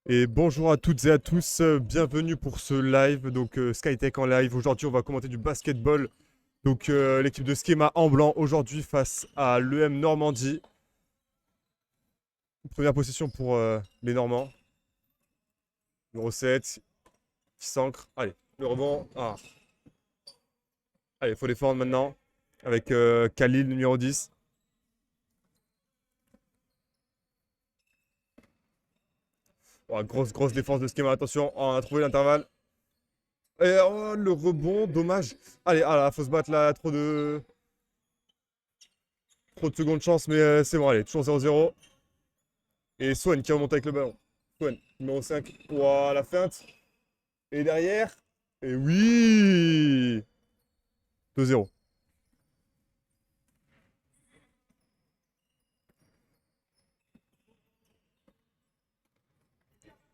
Et bonjour à toutes et à tous, bienvenue pour ce live, donc Skytech en live. Aujourd'hui, on va commenter du basketball. Donc l'équipe de Schema en blanc aujourd'hui face à l'EM Normandie. Première possession pour les Normands. Numéro 7 qui s'ancre. Allez, le rebond. Ah. Allez, il faut défendre maintenant avec Khalil, numéro 10. Oh, grosse défense de Schema, attention, on a trouvé l'intervalle. Et oh, le rebond, dommage. Allez, ah là, faut se battre là, trop de secondes chance, mais c'est bon, allez, toujours 0-0. Et Swan qui remonte avec le ballon. Swan, numéro 5. Ouah, la feinte. Et derrière. Et oui, 2-0.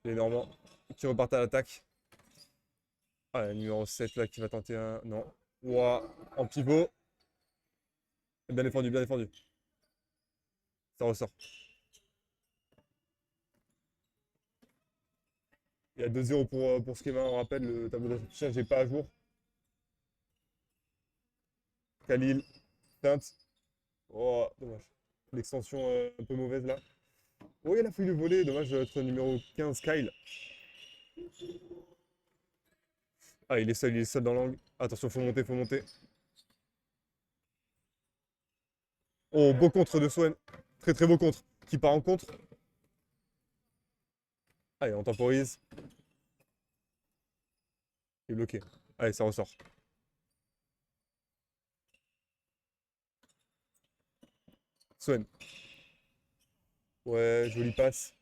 Les Normands qui repartent à l'attaque. Ah, le numéro 7 là qui va tenter un. Non. Ouah, en pivot. Bien défendu, bien défendu. Ça ressort. Il y a 2-0 pour Schema. On rappelle, le tableau d'affichage n'est pas à jour. Khalil, feinte. Oh, dommage. L'extension un peu mauvaise là. Oh, il a failli le voler. Dommage, notre numéro 15, Kyle. Ah, il est seul dans l'angle. Attention, faut monter, faut monter. Oh, beau contre de Swen. Très beau contre. Qui part en contre. Allez, on temporise. Il est bloqué. Allez, ça ressort. Swen. Ouais, jolie passe.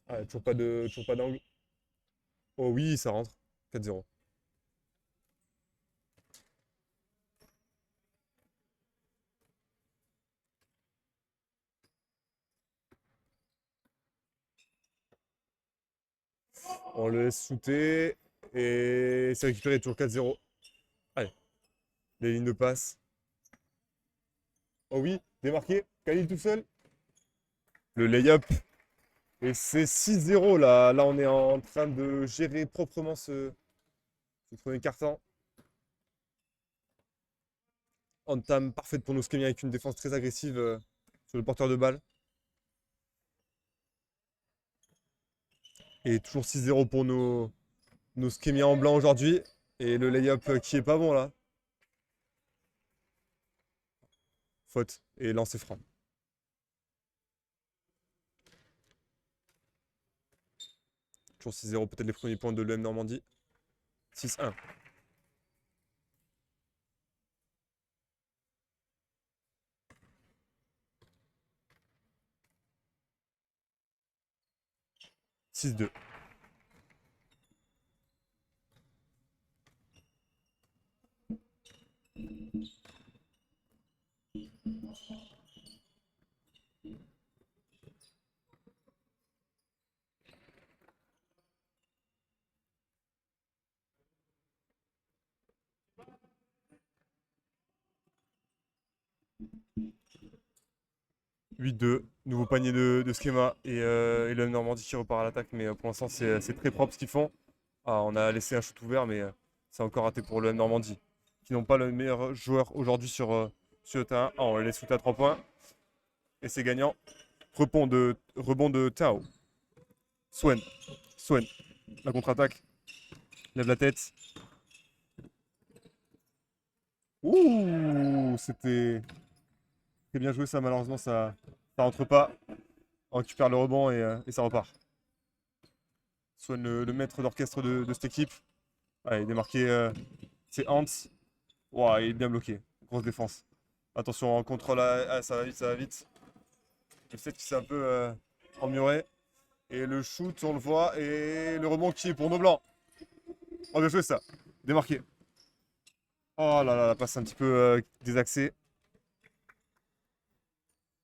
Ah, toujours pas d'angle. Oh oui, ça rentre. 4-0. On le laisse shooter. Et c'est récupéré, toujours 4-0. Allez, les lignes de passe. Oh oui, démarqué. Khalil tout seul. Le lay-up. Et c'est 6-0 là. Là, on est en train de gérer proprement ce premier quart-temps. Entame parfaite pour nos Skemi avec une défense très agressive sur le porteur de balle. Et toujours 6-0 pour nos Skemi en blanc aujourd'hui. Et le lay-up qui est pas bon là. Faute. Et lancer franc. Toujours 6-0, peut-être les premiers points de l'EM Normandie. 6-1. 6-2. 8-2. Nouveau panier de Schema et l'EM Normandie qui repart à l'attaque. Mais pour l'instant, c'est très propre ce qu'ils font. Ah, on a laissé un shoot ouvert, mais c'est encore raté pour l'EM Normandie. Qui n'ont pas le meilleur joueur aujourd'hui sur le terrain. Ah, on les laisse shooter à 3 points. Et c'est gagnant. Rebond de Tao. Swen. Swen. La contre-attaque. Lève la tête. Ouh, c'était très bien joué ça. Malheureusement, ça rentre pas. On récupère le rebond et ça repart. Swen, le maître d'orchestre de cette équipe. Allez, démarqué, c'est Hans. Ouah, il est bien bloqué. Grosse défense. Attention, en contrôle. Ah, ça va vite, ça va vite. Le 7 qui s'est un peu emmuré. Et le shoot, on le voit. Et le rebond qui est pour nos blancs. On bien joué ça. Démarqué. Oh là là, la passe un petit peu désaxée.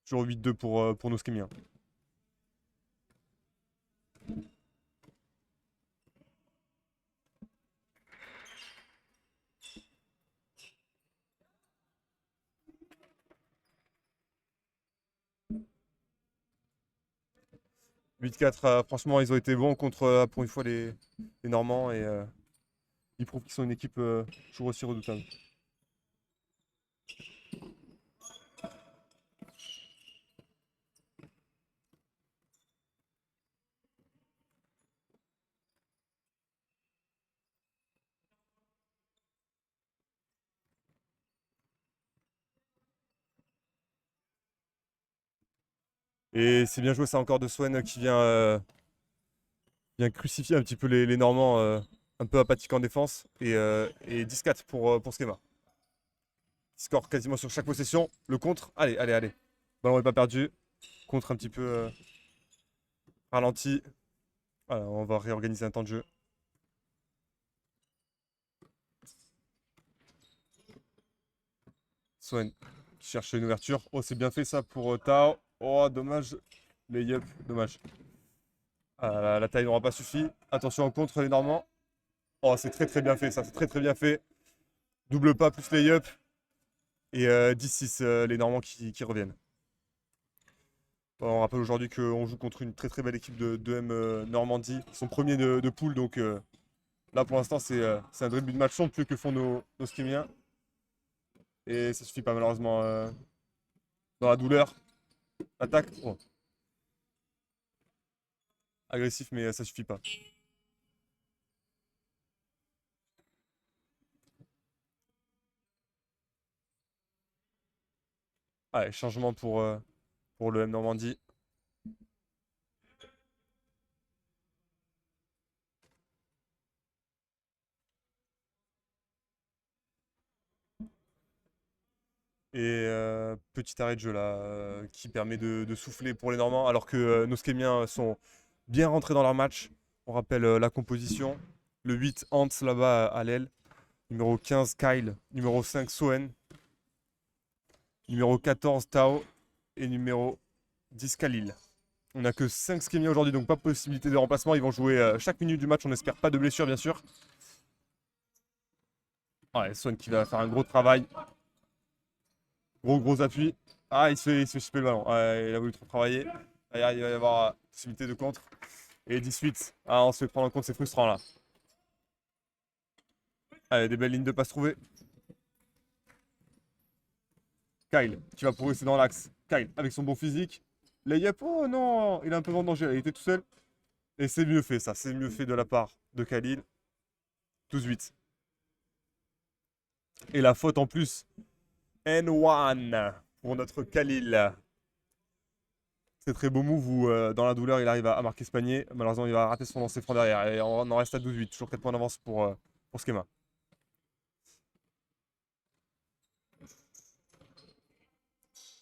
Toujours 8-2 pour nos Skimiens. 8-4, franchement, ils ont été bons contre, pour une fois, les Normands. Et ils prouvent qu'ils sont une équipe toujours aussi redoutable. Et c'est bien joué ça encore de Swen qui vient crucifier un petit peu les Normands un peu apathiques en défense. Et 10-4 pour Skema. Il score quasiment sur chaque possession. Le contre. Allez, allez, allez. Ballon n'est pas perdu. Contre un petit peu ralenti. Voilà, on va réorganiser un temps de jeu. Swen qui cherche une ouverture. Oh, c'est bien fait ça pour Tao. Oh, dommage. Layup, dommage. Ah, la taille n'aura pas suffi. Attention en contre les Normands. Oh, c'est très très bien fait ça. C'est très très bien fait. Double pas plus layup. Et 10-6 les Normands qui reviennent. Bon, on rappelle aujourd'hui qu'on joue contre une très très belle équipe de M Normandie. Ils sont premiers de poule, donc là pour l'instant c'est un début de match sombre plus que font nos Skimiens. Et ça suffit pas malheureusement dans la douleur. Attaque. Oh. Agressif mais ça suffit pas. Allez, changement pour le M Normandie. Et petit arrêt de jeu là qui permet de souffler pour les Normands alors que nos Skémiens sont bien rentrés dans leur match. On rappelle la composition. Le 8 Hans là-bas à l'aile. Numéro 15 Kyle. Numéro 5 Soen. Numéro 14 Tao. Et numéro 10 Khalil. On n'a que 5 Skémiens aujourd'hui donc pas possibilité de remplacement. Ils vont jouer chaque minute du match. On n'espère pas de blessure bien sûr. Ouais, Soen qui va faire un gros travail. Gros appui. Ah, il se fait chipper le ballon. Ouais, il a voulu trop travailler. Derrière, il va y avoir possibilité de contre. Et 18. Ah, on se fait prendre en compte, c'est frustrant là. Allez, des belles lignes de passe trouvées. Kyle qui va progresser dans l'axe. Kyle avec son bon physique. Layup, oh non, il est un peu en danger. Il était tout seul. Et c'est mieux fait ça. C'est mieux fait de la part de Khalil. 12-8. Et la faute en plus. N1 pour notre Khalil. C'est très beau move où, dans la douleur, il arrive à marquer ce panier. Malheureusement, il va rater son lancer franc derrière. Et on en reste à 12-8. Toujours 4 points d'avance pour Schema.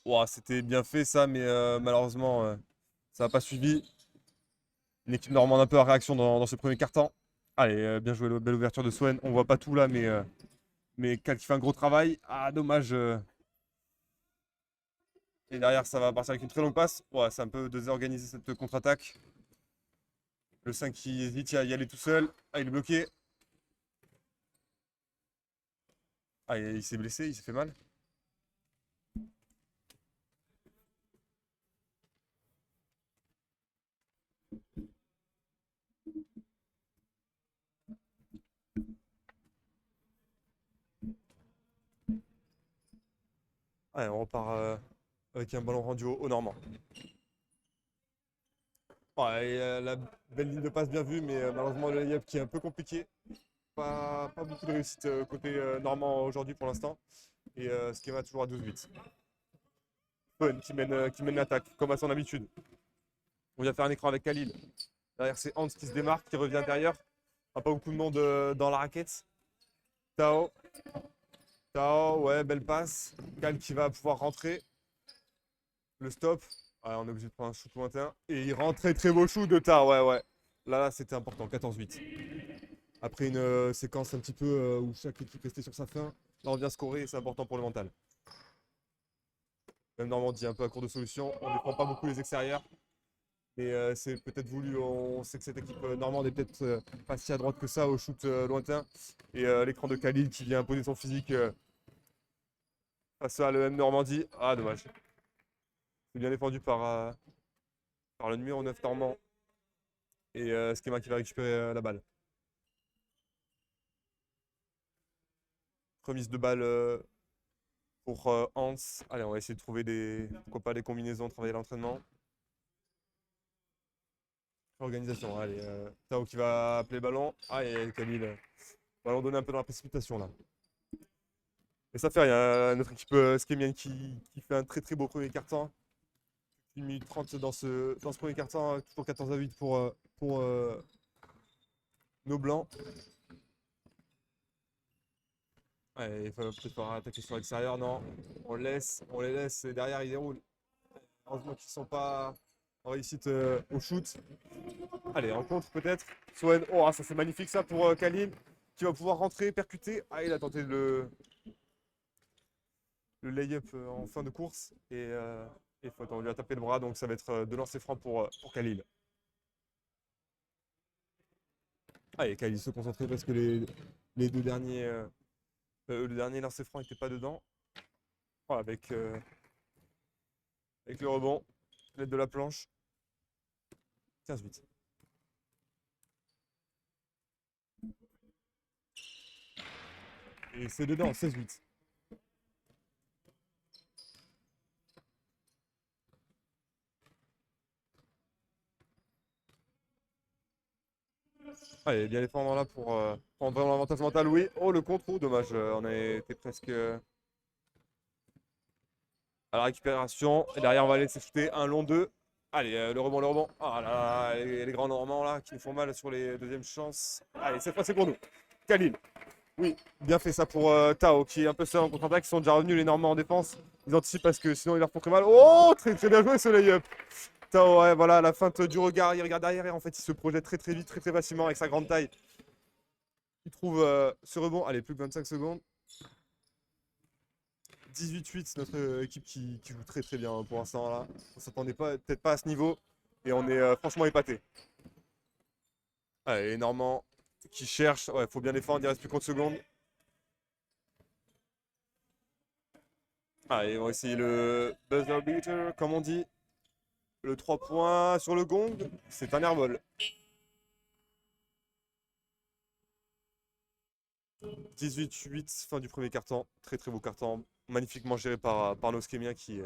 Ouah, c'était bien fait ça, mais malheureusement, ça n'a pas suivi. Une équipe normande un peu en réaction dans ce premier quart-temps. Allez, bien joué, belle ouverture de Swen. On voit pas tout là, mais Cal qui fait un gros travail. Ah, dommage. Et derrière, ça va partir avec une très longue passe. Ouais, c'est un peu désorganisé cette contre-attaque. Le 5 qui hésite à y aller tout seul. Ah, il est bloqué. Ah, il s'est blessé, il s'est fait mal. Allez, on repart avec un ballon rendu au Normand. Ouais, et, la belle ligne de passe bien vue, mais malheureusement le layup qui est un peu compliqué. Pas beaucoup de réussite côté Normand aujourd'hui pour l'instant. Et Schema toujours à 12-8. Fun qui mène l'attaque, comme à son habitude. On vient faire un écran avec Khalil. Derrière, c'est Hans qui se démarque, qui revient derrière. Pas beaucoup de monde dans la raquette. Tao. Tao, ouais, belle passe. Cal qui va pouvoir rentrer. Le stop. Ouais, on est obligé de prendre un shoot lointain. Et il rentre très très beau shoot de Tao, ouais, ouais. Là, c'était important, 14-8. Après une séquence un petit peu où chaque équipe restait sur sa fin, là on vient scorer et c'est important pour le mental. Même Normandie un peu à court de solution. On ne prend pas beaucoup les extérieurs. Mais c'est peut-être voulu. On sait que cette équipe normande est peut-être pas si à droite que ça au shoot lointain. Et l'écran de Khalil qui vient imposer son physique face à l'EM Normandie. Ah, dommage. C'est bien défendu par le numéro 9 normand. Et Skema qui va récupérer la balle. Remise de balle pour Hans. Allez, on va essayer de trouver des, pourquoi pas des combinaisons, travailler l'entraînement. Organisation, allez. Tao qui va appeler le ballon. Ah, et Khalil va leur donner un peu dans la précipitation là. Et ça fait, il y a notre équipe Skemian qui fait un très très beau premier quart-temps. 1 minute 30 dans ce premier quart-temps, toujours 14-8 pour nos blancs. Ouais, il faut peut-être pas attaquer sur l'extérieur, non. On les laisse et derrière ils déroulent. Heureusement qu'ils ne sont pas en réussite au shoot. Allez, en contre peut-être. Swen, oh ça c'est magnifique ça pour Khalil qui va pouvoir rentrer, percuter. Ah il a tenté le lay-up en fin de course et faute. On lui a tapé le bras donc ça va être de lancer franc pour Khalil. Allez, Khalil se concentrer parce que les deux derniers, le dernier lancer franc n'était pas dedans. Oh, avec le rebond, l'aide de la planche. 15-8. Et c'est dedans, 16-8. Allez, bien défendre là pour prendre vraiment l'avantage mental. Oui. Oh, le contre, dommage. On a été presque à la récupération. Et derrière, on va laisser shooter un long 2. Allez, le rebond, le rebond. Ah là, là, les grands Normands là qui nous font mal sur les deuxièmes chances. Allez, cette fois, c'est pour nous. Khalil. Oui, bien fait ça pour Tao qui est un peu seul en contre-attaque. Ils sont déjà revenus les Normands en défense. Ils anticipent parce que sinon ils leur font très mal. Oh, très très bien joué ce layup. Tao, ouais, voilà, la feinte du regard. Il regarde derrière et en fait il se projette très très vite, très très facilement avec sa grande taille. Il trouve ce rebond. Allez, plus que 25 secondes. 18-8, c'est notre équipe qui joue très très bien pour l'instant là. On s'attendait pas, peut-être pas à ce niveau. Et on est franchement épaté. Allez, Normand qui cherche. Ouais, faut bien défendre, il reste plus qu'une seconde. Allez, on va essayer le buzzer beater, comme on dit. Le 3 points sur le gong, c'est un airball. 18-8, fin du premier quart-temps. Très très beau quart-temps. Magnifiquement géré par nos Skémiens qui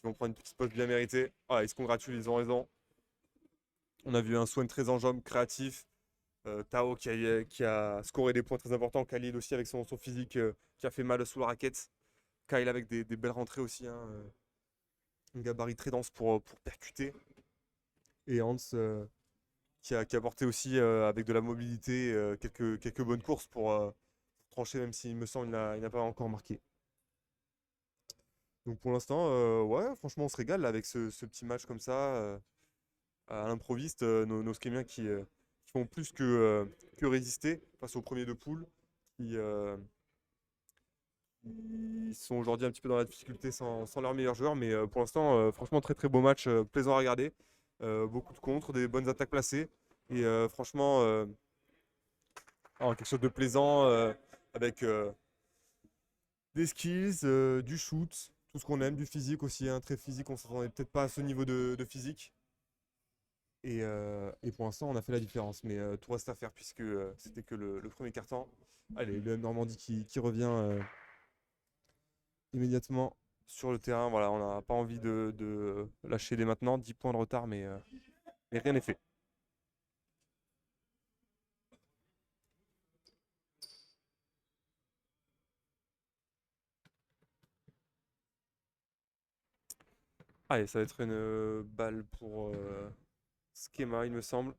vont prendre une petite pause bien méritée. Ah, ils se congratulent, ils ont raison. On a vu un Swan très en jambes, créatif. Tao qui a scoré des points très importants. Khalil aussi avec son physique qui a fait mal sous la raquette. Kyle avec des belles rentrées aussi. Hein, un gabarit très dense pour percuter. Et Hans qui a porté aussi avec de la mobilité quelques bonnes courses pour trancher, même s'il me semble il n'a pas encore marqué. Donc pour l'instant, ouais, franchement, on se régale là, avec ce petit match comme ça, à l'improviste, nos Skémiens qui font plus que résister face aux premiers de poule, qui sont aujourd'hui un petit peu dans la difficulté sans leurs meilleurs joueurs. Mais pour l'instant, franchement, très très beau match, plaisant à regarder. Beaucoup de contres, des bonnes attaques placées. Et franchement, quelque chose de plaisant avec des skills, du shoot, tout ce qu'on aime, du physique aussi, hein, très physique. On s'attendait peut-être pas à ce niveau de physique. Et pour l'instant, on a fait la différence. Mais tout reste à faire puisque c'était que le premier quart-temps. Allez, le Normandie qui revient immédiatement sur le terrain. Voilà, on n'a pas envie de lâcher dès maintenant. 10 points de retard, mais rien n'est fait. Allez, ça va être une balle pour Schema, il me semble.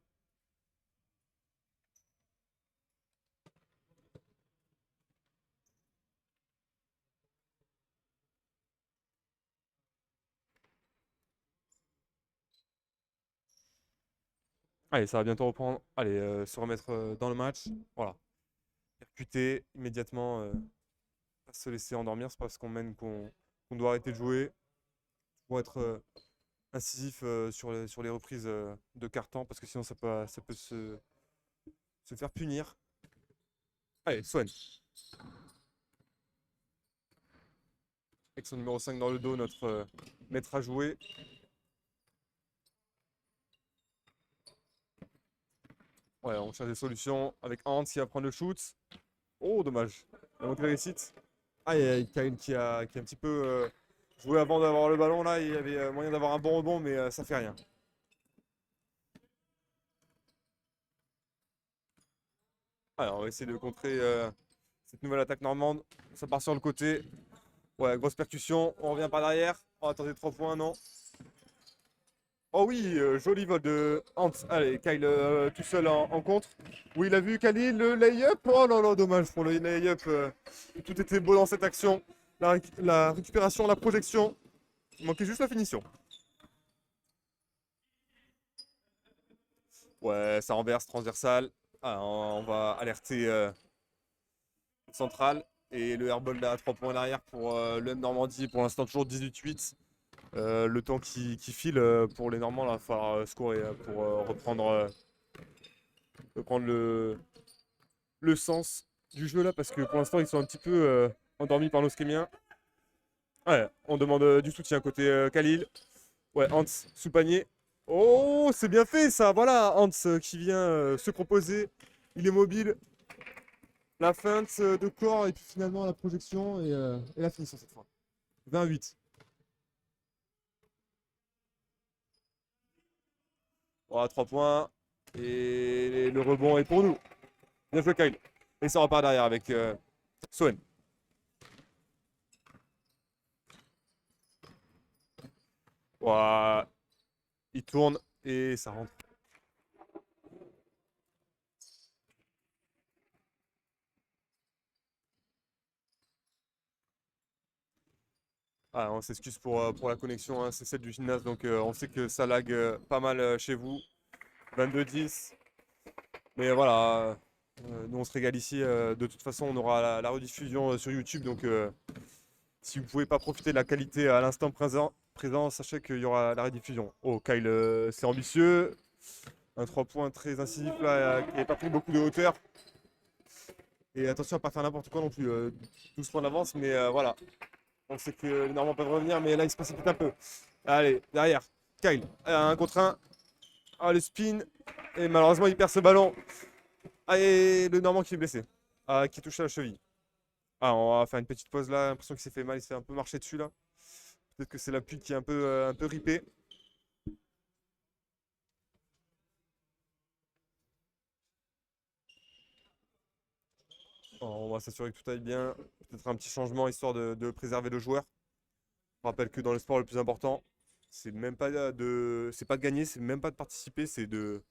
Allez, ça va bientôt reprendre. Allez, se remettre dans le match. Voilà. Percuter immédiatement. Pas se laisser endormir. C'est parce qu'on mène qu'on doit arrêter de jouer. Pour être incisif sur les reprises de carton. Parce que sinon, ça peut se faire punir. Allez, Swan. Avec son numéro 5 dans le dos, notre maître à jouer. Ouais, on cherche des solutions avec Hans qui va prendre le shoot. Oh, dommage. La montée de réussite. Ah, il y a Kyle qui a un petit peu joué avant d'avoir le ballon là. Il y avait moyen d'avoir un bon rebond, mais ça fait rien. Alors, on va essayer de contrer cette nouvelle attaque normande. Ça part sur le côté. Ouais, grosse percussion. On revient par derrière. Oh, attendez, 3 points, non. Oh oui, joli vol de Hans. Allez, Kyle tout seul en contre. Oui, il a vu Khalil, le lay-up. Oh là là, dommage pour le lay-up. Tout était beau dans cette action. La récupération, la projection. Il manquait juste la finition. Ouais, ça renverse, transversal. Ah, on va alerter central. Et le airball là, à 3 points derrière pour le Normandie. Pour l'instant, toujours 18-8. Le temps qui file pour les Normands, là, il va falloir scorer pour reprendre le sens du jeu là. Parce que pour l'instant, ils sont un petit peu endormis par nos Skémiens. Ouais, on demande du soutien côté Khalil. Ouais, Hans sous panier. Oh, c'est bien fait ça. Voilà, Hans qui vient se proposer. Il est mobile. La feinte de corps et puis finalement la projection et la finition cette fois. 28. Voilà, 3 points. Et le rebond est pour nous. Bien joué, Kyle. Et ça repart derrière avec Soen. Voilà. Il tourne et ça rentre. Ah, on s'excuse pour la connexion, hein, c'est celle du gymnase, donc on sait que ça lag pas mal chez vous. 22-10. Mais voilà, nous on se régale ici. De toute façon, on aura la rediffusion sur YouTube, donc si vous ne pouvez pas profiter de la qualité à l'instant présent, sachez qu'il y aura la rediffusion. Oh, Kyle, c'est ambitieux. Un 3 points très incisif là, qui n'avait pas pris beaucoup de hauteur. Et attention à ne pas faire n'importe quoi non plus. 12 points d'avance, mais voilà. On sait que les Normands peuvent revenir, mais là, il se précipite un peu. Allez, derrière. Kyle, un contre un. Ah, le spin. Et malheureusement, il perd ce ballon. Ah, et le Normand qui est blessé. Ah, qui touche à la cheville. Ah, on va faire une petite pause là. J'ai l'impression qu'il s'est fait mal. Il s'est fait un peu marcher dessus là. Peut-être que c'est l'appui qui est un peu ripé. On va s'assurer que tout aille bien. Peut-être un petit changement histoire de préserver le joueur. Je rappelle que dans le sport, le plus important, c'est pas de gagner, c'est même pas de participer, c'est de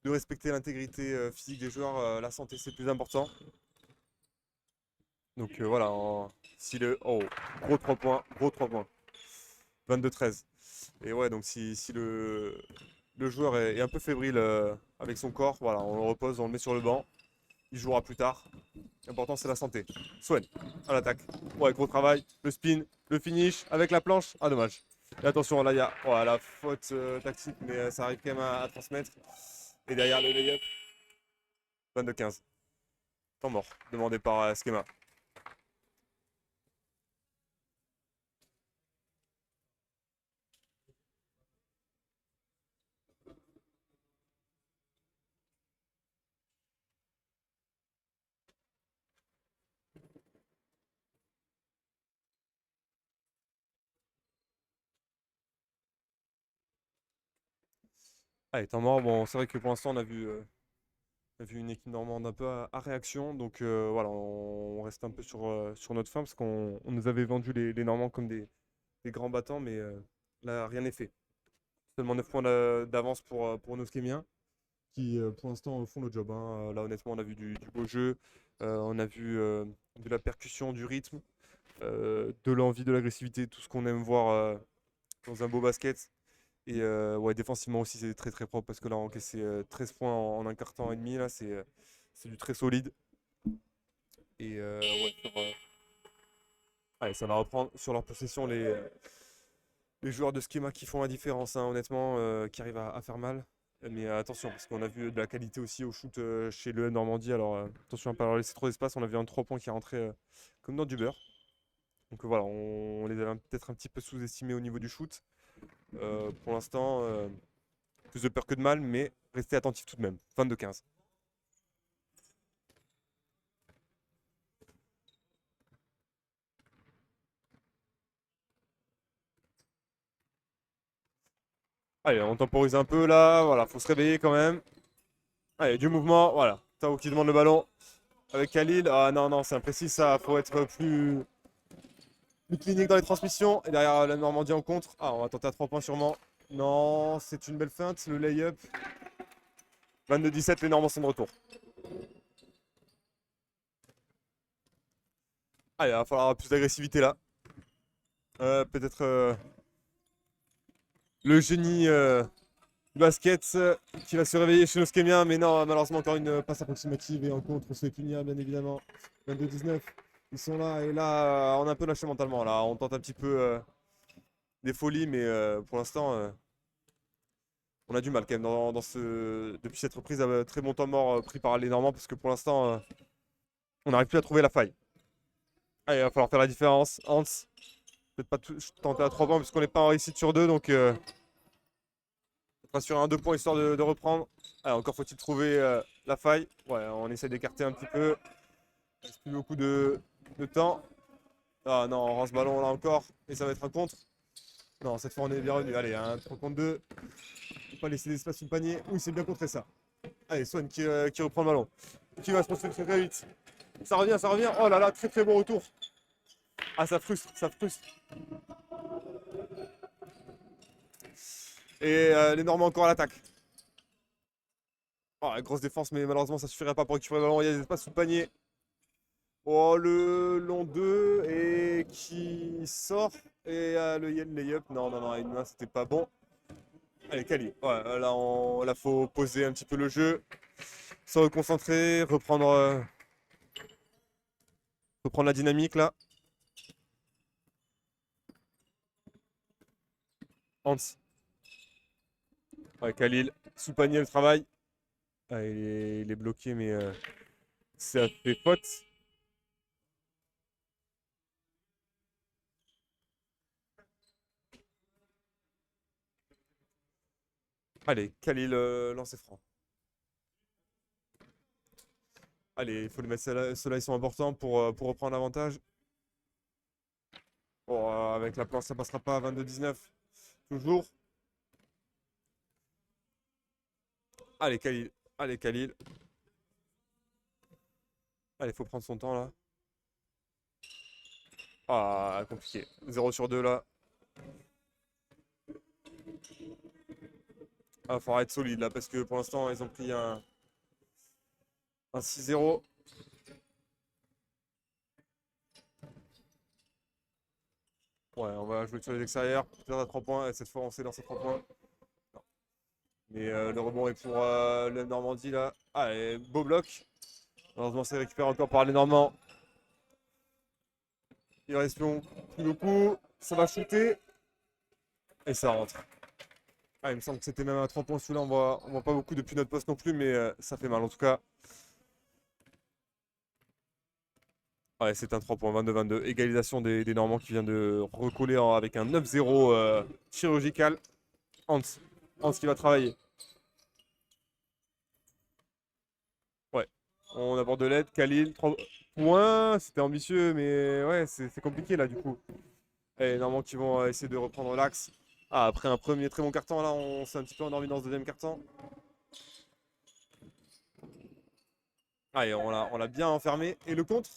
respecter l'intégrité physique des joueurs. La santé, c'est le plus important. Donc voilà, si le. Oh, gros 3 points, gros 3 points. 22-13. Et ouais, donc si le joueur est un peu fébrile avec son corps, voilà, on le repose, on le met sur le banc. Il jouera plus tard. L'important, c'est la santé. Swen, à l'attaque. Ouais, gros travail. Le spin, le finish avec la planche. Ah, dommage. Et attention, là, il y a la faute tactique, mais ça arrive quand même à transmettre. Et derrière le layup, 22-15. Temps mort, demandé par Schema. Allez, temps mort. Bon, c'est vrai que pour l'instant, on a vu une équipe normande un peu à réaction. Donc voilà, on reste un peu sur notre fin parce qu'on nous avait vendu les Normands comme des grands battants, mais là, rien n'est fait. Seulement 9 points d'avance pour nos Skémiens qui, pour l'instant, font le job, hein. Là, honnêtement, on a vu du beau jeu, on a vu de la percussion, du rythme, de l'envie, de l'agressivité, tout ce qu'on aime voir dans un beau basket. Et ouais, défensivement aussi, c'est très très propre parce que là, encaisser 13 points en un quart temps et demi, là, c'est du très solide. Et ouais, allez, ça va reprendre sur leur possession les joueurs de schéma qui font la différence, hein, honnêtement, qui arrivent à faire mal. Mais attention, parce qu'on a vu de la qualité aussi au shoot chez le Normandie. Alors attention à ne pas leur laisser trop d'espace. On a vu un 3 points qui est rentré comme dans du beurre. Donc voilà, on les avait peut-être un petit peu sous-estimés au niveau du shoot. Pour l'instant, plus de peur que de mal, mais restez attentifs tout de même. 22-15. Allez, on temporise un peu là. Voilà, faut se réveiller quand même. Allez, du mouvement. Voilà. Tao qui demande le ballon avec Khalil. Ah non, non, c'est imprécis ça. Faut être plus clinique dans les transmissions. Et derrière la Normandie en contre. Ah, on va tenter à 3 points sûrement. Non, c'est une belle feinte. Le lay-up. 22-17, les Normands sont de retour. Allez, il va falloir plus d'agressivité là. Peut-être le génie du basket qui va se réveiller chez nos Skemiens. Mais non, malheureusement, encore une passe approximative et en contre, on se fait punir, bien évidemment. 22-19. Ils sont là et là, on a un peu lâché mentalement. Là, on tente un petit peu des folies, mais pour l'instant, on a du mal quand même depuis cette reprise à très bon temps mort pris par les Normands parce que pour l'instant, on n'arrive plus à trouver la faille. Allez, il va falloir faire la différence. Hans, peut-être pas tenter à 3 points puisqu'on n'est pas en réussite sur 2, donc on sera sur un 2 points histoire de reprendre. Allez, encore faut-il trouver la faille. Ouais, on essaie d'écarter un petit peu. Il reste plus beaucoup de temps. Ah non, on rend ce ballon là encore et ça va être un contre. Non, cette fois on est bien revenu. Allez, un 3 contre 2. Faut pas laisser d'espace sous le panier. Oui, c'est bien contré ça. Allez, Swan qui reprend le ballon. Qui va se construire très très vite. Ça revient, ça revient. Oh là là, très très bon retour. Ah, ça frustre, ça frustre. Et les Normands encore à l'attaque. Oh, la grosse défense, mais malheureusement ça suffirait pas pour récupérer le ballon. Il y a des espaces sous le panier. Oh, le long 2 et qui sort. Et le layup. Non, non, non, à une main, c'était pas bon. Allez, Kali. Ouais, là, faut poser un petit peu le jeu. Se reconcentrer, reprendre la dynamique là. Hans. Ouais, Khalil. Sous panier le travail. Ah, il est bloqué, mais ça fait faute. Allez, Khalil, lancer franc. Allez, il faut les mettre. Ceux-là, ils sont importants pour reprendre l'avantage. Bon, avec la planche, ça passera pas à 22-19. Toujours. Allez, Khalil. Allez, Khalil. Allez, il faut prendre son temps là. Ah, compliqué. 0 sur 2 là. Ah, faudra être solide là parce que pour l'instant, ils ont pris un 6-0. Ouais, on va jouer sur les extérieurs. Peut-être à 3 points. Et cette fois, on sait dans ces 3 points. Non. Mais le rebond est pour le Normandie là. Allez, beau bloc. Heureusement, c'est récupéré encore par les Normands. Il reste plus beaucoup. Ça va shooter. Et ça rentre. Ah, il me semble que c'était même à 3 points celui-là. On voit pas beaucoup depuis notre poste non plus, mais ça fait mal en tout cas. Ouais, c'est un 3 points, 22-22. Égalisation des Normands qui vient de recoller avec un 9-0 chirurgical. Hans. Hans qui va travailler. Ouais. On aborde de l'aide. Khalil, 3 points. C'était ambitieux, mais ouais, c'est compliqué là du coup. Et les Normands qui vont essayer de reprendre l'axe. Ah, après un premier très bon carton, là, on s'est un petit peu endormi dans ce deuxième carton. Ah, et on l'a bien enfermé. Et le contre?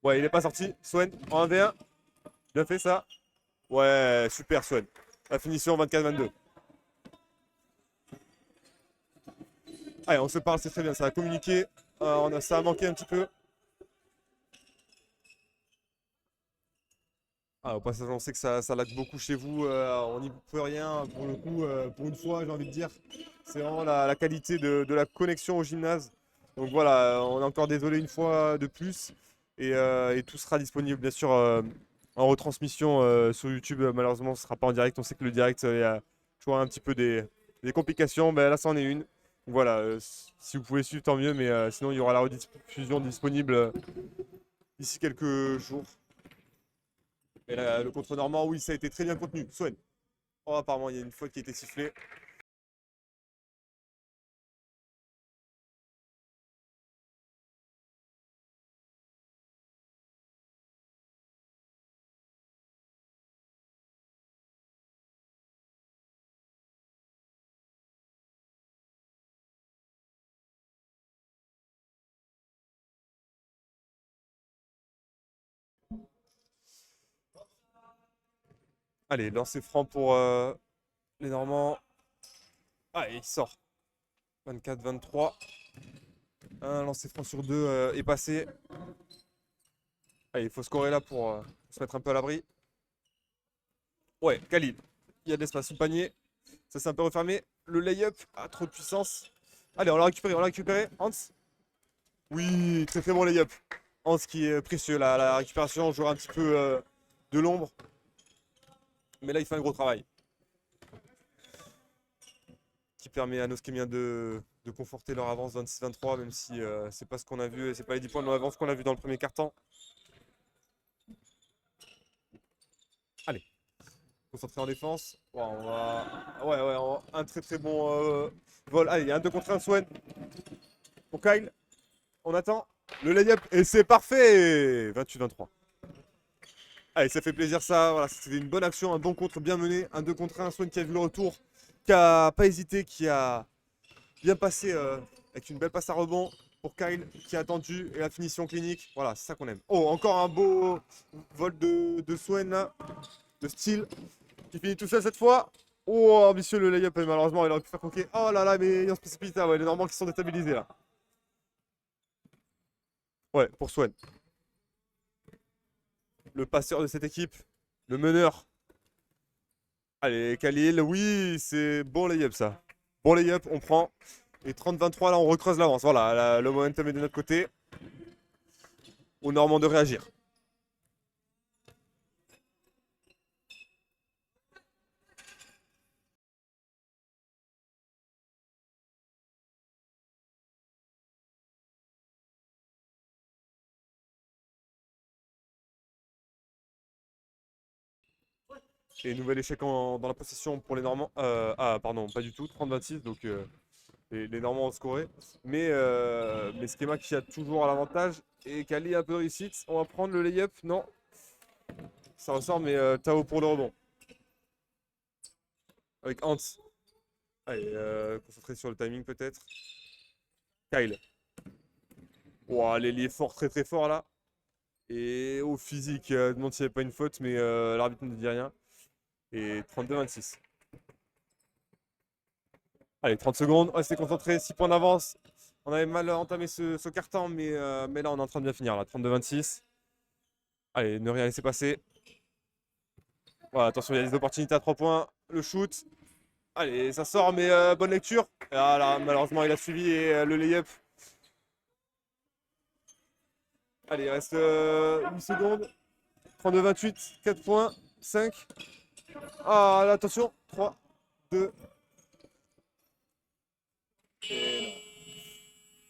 Ouais, il est pas sorti. Swen en 1v1. Bien fait ça. Ouais, super Swen. La finition 24-22. Allez, on se parle, c'est très bien. Ça a communiqué. Ça a manqué un petit peu. Ah, au passage, on sait que ça lag beaucoup chez vous. On n'y peut rien. Pour le coup, pour une fois, j'ai envie de dire, c'est vraiment la qualité de la connexion au gymnase. Donc voilà, on est encore désolé une fois de plus. Et tout sera disponible, bien sûr, en retransmission sur YouTube. Malheureusement, ce ne sera pas en direct. On sait que le direct, il y a toujours un petit peu des complications. Ben, là, c'en est une. Donc voilà, si vous pouvez suivre, tant mieux. Mais sinon, il y aura la rediffusion disponible d'ici quelques jours. Et là, le contre Normand, oui, ça a été très bien contenu. Swen. Oh, apparemment, il y a une faute qui a été sifflée. Allez, lancer franc pour les Normands. Ah, et il sort. 24-23. Un lancer franc sur deux est passé. Allez, il faut scorer là pour se mettre un peu à l'abri. Ouais, Khalil. Il y a de l'espace sous le panier. Ça s'est un peu refermé. Le lay-up a trop de puissance. Allez, on l'a récupéré, on l'a récupéré. Hans. Oui, très très bon lay-up. Hans qui est précieux. La récupération, jouera un petit peu de l'ombre. Mais là, il fait un gros travail. Qui permet à nos Skemiens de conforter leur avance 26-23, même si c'est pas ce qu'on a vu et c'est pas les 10 points de l'avance qu'on a vu dans le premier quart-temps. Allez, concentré en défense. Ouais, on va... ouais, ouais, un très très bon vol. Allez, il y a un 2 contre 1 Swen pour Kyle. On attend le lay-up et c'est parfait. 28-23. Allez, ça fait plaisir ça. Voilà, c'était une bonne action, un bon contre bien mené. Un 2 contre 1 Swen qui a vu le retour, qui a pas hésité, qui a bien passé avec une belle passe à rebond pour Kyle qui a attendu et la finition clinique. Voilà, c'est ça qu'on aime. Oh, encore un beau vol de Swen là, de style, qui finit tout seul cette fois. Oh, ambitieux le layup, et malheureusement il aurait pu faire croquer. Oh là là, mais il y a un précipité, ouais, les Normands qui sont déstabilisés là. Ouais, pour Swen. Le passeur de cette équipe, le meneur. Allez, Khalil, oui, c'est bon layup ça. Bon layup, on prend. Et 30-23, là, on recreuse l'avance. Voilà, le momentum est de notre côté. Aux Normands de réagir. Et nouvel échec dans la possession pour les Normands. Ah, pardon, pas du tout. 30-26, donc les Normands ont scoré. Mais Schema qui a toujours à l'avantage. Et Kali un peu réussite. On va prendre le layup. Non, ça ressort, mais Tao pour le rebond. Avec Hans. Allez, concentré sur le timing peut-être. Kyle. Wow, l'ailier fort, très très fort là. Et au physique, je me demande s'il n'y avait pas une faute, mais l'arbitre ne dit rien. Et 32-26. Allez, 30 secondes, restez concentrés, 6 points d'avance. On avait mal entamé ce quart-temps, mais là on est en train de bien finir. Là, 32-26. Allez, ne rien laisser passer. Voilà, attention, il y a des opportunités à 3 points. Le shoot. Allez, ça sort, mais bonne lecture. Et là, malheureusement, il a suivi et le layup. Allez, il reste 8 secondes. 32-28, 4 points, 5. Ah, là, attention, 3, 2.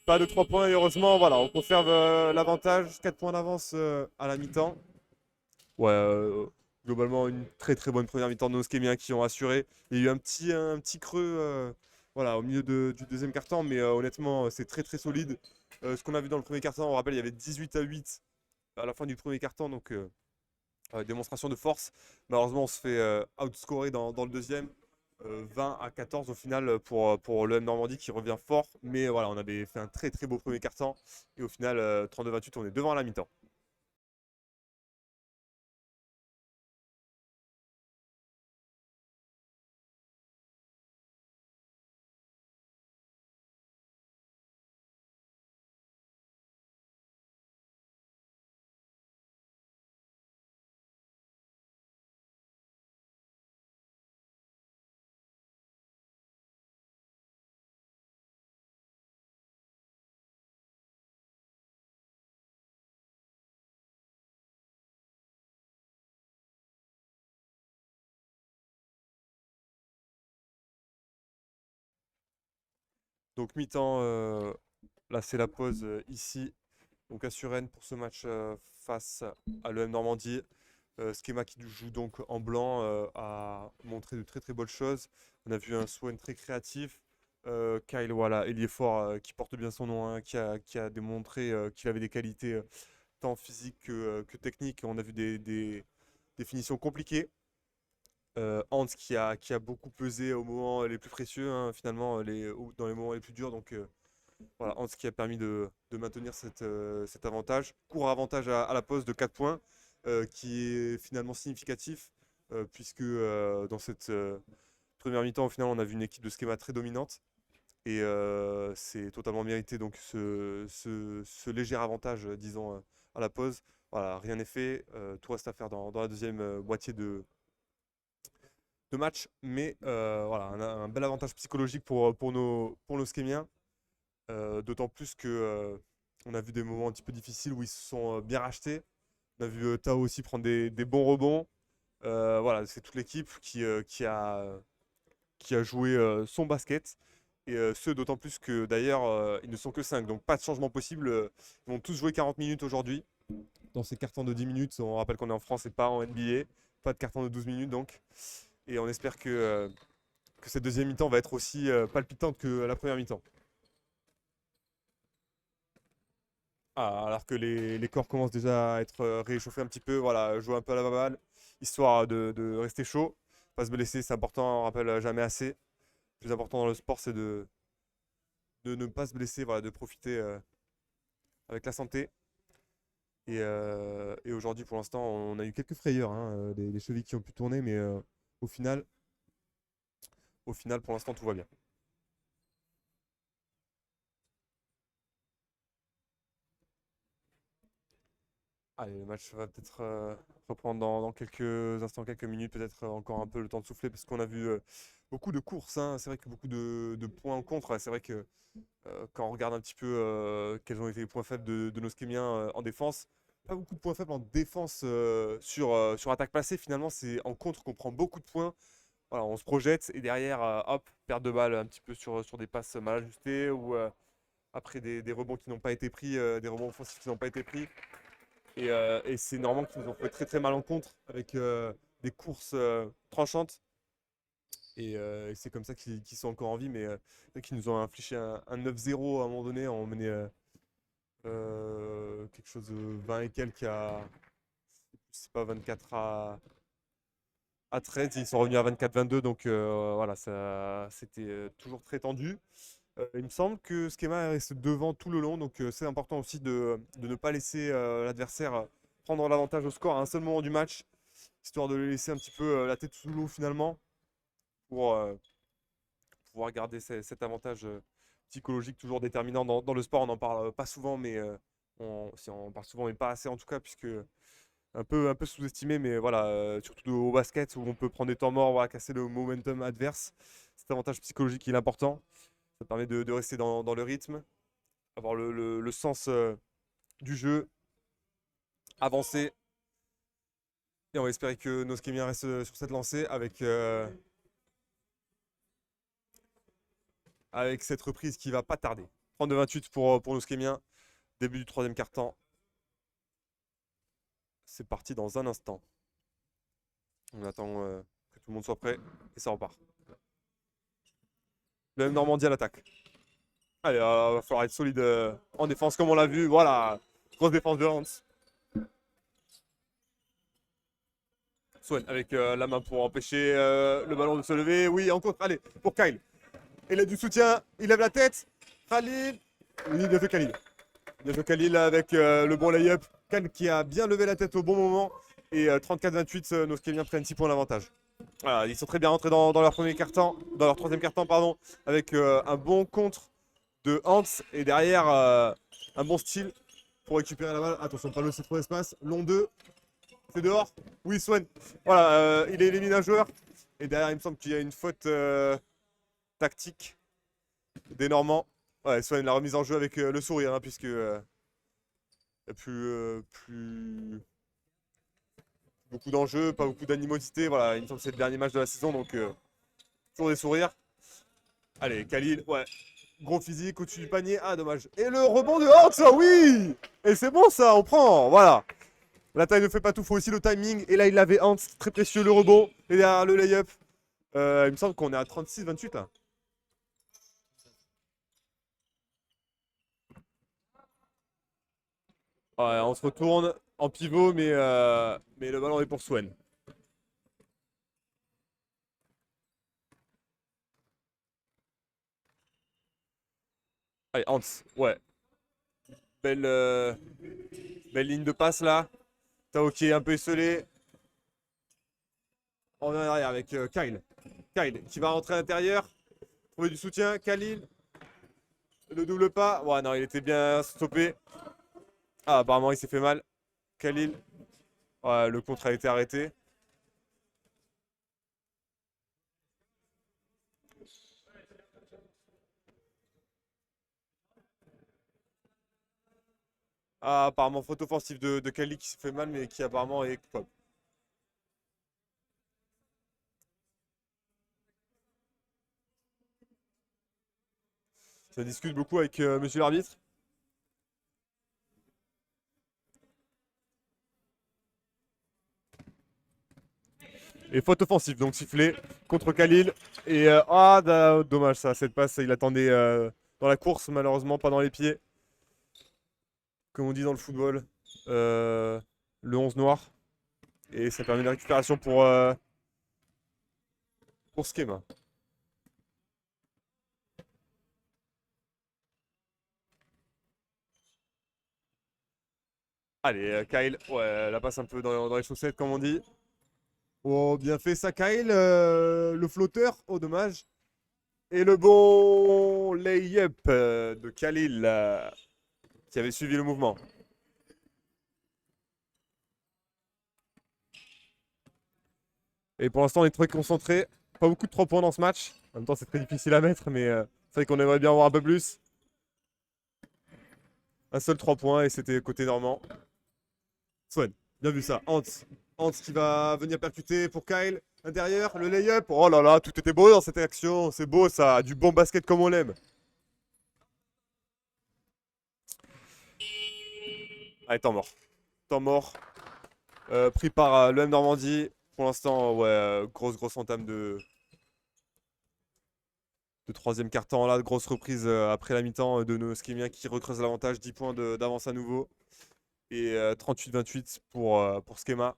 Pas de 3 points, et heureusement, voilà, on conserve l'avantage. 4 points d'avance à la mi-temps. Ouais, globalement, une très très bonne première mi-temps de nos Skemiens qui ont assuré. Il y a eu un petit creux voilà, au milieu du deuxième quart-temps, mais honnêtement, c'est très très solide. Ce qu'on a vu dans le premier quart-temps, on rappelle, il y avait 18-8 à la fin du premier quart-temps, donc démonstration de force. Malheureusement, on se fait outscorer dans le deuxième. 20-14 au final pour le Normandie qui revient fort. Mais voilà, on avait fait un très très beau premier quart-temps. Et au final, 32-28, on est devant à la mi-temps. Donc mi-temps, là c'est la pause ici. Donc à Suresnes pour ce match face à l'EM Normandie. Schema qui joue donc en blanc a montré de très très bonnes choses. On a vu un Swan très créatif. Kyle, voilà, ailier fort qui porte bien son nom, hein, qui a démontré qu'il avait des qualités tant physiques que techniques. On a vu des finitions compliquées. Hans qui a beaucoup pesé au moment les plus précieux, hein, finalement, dans les moments les plus durs. Donc voilà, Hans qui a permis de maintenir cet avantage. Court avantage à la pause de 4 points, qui est finalement significatif. puisque dans cette première mi-temps, au final, on a vu une équipe de schéma très dominante. Et c'est totalement mérité donc ce léger avantage, disons, à la pause. Voilà, rien n'est fait. Tout reste à faire dans la deuxième moitié de match. Mais voilà, un bel avantage psychologique pour nos Schémiens. D'autant plus que on a vu des moments un petit peu difficiles où ils se sont bien rachetés. On a vu Tao aussi prendre des bons rebonds. Voilà, c'est toute l'équipe qui a joué son basket. Et ce, d'autant plus que d'ailleurs, ils ne sont que 5, donc pas de changement possible. Ils vont tous jouer 40 minutes aujourd'hui. Dans ces cartons de 10 minutes, on rappelle qu'on est en France et pas en NBA. Pas de carton de 12 minutes donc. Et on espère que cette deuxième mi-temps va être aussi palpitante que la première mi-temps. Ah, alors que les corps commencent déjà à être réchauffés un petit peu, voilà, jouer un peu à la balle, histoire de rester chaud. Pas se blesser, c'est important, on rappelle jamais assez. Le plus important dans le sport, c'est de ne pas se blesser, voilà, de profiter avec la santé. Et aujourd'hui, pour l'instant, on a eu quelques frayeurs, hein, des chevilles qui ont pu tourner, mais au final, au final, pour l'instant, tout va bien. Allez, le match va peut-être reprendre dans quelques instants, quelques minutes, peut-être encore un peu le temps de souffler, parce qu'on a vu beaucoup de courses, hein. C'est vrai que beaucoup de points en contre. C'est vrai que quand on regarde un petit peu quels ont été les points faibles de nos Skémiens en défense, pas beaucoup de points faibles en défense sur attaque passée. Finalement, c'est en contre qu'on prend beaucoup de points. Voilà, on se projette et derrière, hop, perte de balle un petit peu sur des passes mal ajustées ou après des rebonds qui n'ont pas été pris, des rebonds offensifs qui n'ont pas été pris. Et c'est normal qu'ils nous ont fait très très mal en contre avec des courses tranchantes. Et c'est comme ça qu'ils sont encore en vie, mais qu'ils nous ont infligé un 9-0 à un moment donné. On menait quelque chose de 20 et quelques je sais pas, 24 à 13. Ils sont revenus à 24-22, donc voilà, c'était toujours très tendu. Il me semble que Schema reste devant tout le long, donc c'est important aussi de ne pas laisser l'adversaire prendre l'avantage au score à un seul moment du match, histoire de lui laisser un petit peu la tête sous l'eau finalement, pour pouvoir garder cet avantage psychologique toujours déterminant dans le sport. On n'en parle pas souvent, mais si on en parle souvent, mais pas assez en tout cas, puisque un peu sous-estimé, mais voilà, surtout au basket où on peut prendre des temps morts, voilà, casser le momentum adverse. Cet avantage psychologique il est important. Ça permet de rester dans le rythme, avoir le sens du jeu, avancer. Et on va espérer que nos Skemiens restent sur cette lancée avec cette reprise qui va pas tarder. 32-28 pour nos Skemiens. Début du troisième quart-temps. C'est parti dans un instant. On attend que tout le monde soit prêt et ça repart. Le M Normandie à l'attaque. Allez, va falloir être solide en défense comme on l'a vu. Voilà, grosse défense de Hans. Swan avec la main pour empêcher le ballon de se lever. Oui, en contre. Allez, pour Kyle. Il a du soutien. Il lève la tête. Khalil. Oui, bien fait Khalil. Bien joué Khalil avec le bon lay-up. Khalil qui a bien levé la tête au bon moment. Et 34-28, nos Skéliens prennent 6 points d'avantage. Voilà, ils sont très bien rentrés dans leur premier quart-temps, dans leur troisième quart-temps, pardon, avec un bon contre de Hans et derrière un bon style pour récupérer la balle. Attention, pas c'est trop d'espace. Long 2, c'est dehors. Oui, Swan. Voilà, il élimine un joueur. Et derrière, il me semble qu'il y a une faute tactique des Normands. Ouais, Swan, la remise en jeu avec le sourire, hein, puisque plus beaucoup d'enjeux, pas beaucoup d'animosité. Voilà, il me semble que c'est le dernier match de la saison, donc toujours des sourires. Allez, Khalil, ouais. Gros physique au-dessus du panier. Ah, dommage. Et le rebond de Hans, ça, oui. Et c'est bon, ça, on prend. Voilà. La taille ne fait pas tout, faut aussi le timing. Et là, il avait Hans, très précieux, le rebond. Et derrière le lay-up. Il me semble qu'on est à 36-28, là. Ouais, on se retourne en pivot, mais le ballon est pour Swen. Allez, Hans, ouais. Belle, belle ligne de passe, là. Tao qui est un peu esselé. On revient derrière avec Kyle. Kyle qui va rentrer à l'intérieur. Trouver du soutien. Khalil. Le double pas. Ouais, non, il était bien stoppé. Ah, apparemment, il s'est fait mal. Khalil. Ouais, le contre a été arrêté. Ah, apparemment, faute offensive de Khalil qui s'est fait mal, mais qui apparemment est coupable. Ça discute beaucoup avec monsieur l'arbitre. Et faute offensive, donc sifflé contre Khalil. Et dommage ça, cette passe, il attendait dans la course, malheureusement, pas dans les pieds. Comme on dit dans le football, le 11 noir. Et ça permet une récupération pour Schema. Allez, Kyle, ouais, la passe un peu dans les chaussettes, comme on dit. Oh, bien fait ça, Kyle. Le flotteur, oh, dommage. Et le bon lay-up de Khalil qui avait suivi le mouvement. Et pour l'instant, on est très concentré. Pas beaucoup de 3 points dans ce match. En même temps, c'est très difficile à mettre, mais c'est vrai qu'on aimerait bien avoir un peu plus. Un seul 3 points et c'était côté normand. Swan, bien vu ça. Hans. Hans qui va venir percuter pour Kyle. Intérieur, le lay-up. Oh là là, tout était beau dans cette action. C'est beau ça. Du bon basket comme on l'aime. Allez, temps mort. Temps mort. Pris par l'EM Normandie. Pour l'instant, ouais, grosse entame de troisième quart-temps. Là, grosse reprise après la mi-temps de nos Skimiens qui recreuse l'avantage. 10 points d'avance à nouveau. Et 38-28 pour Schema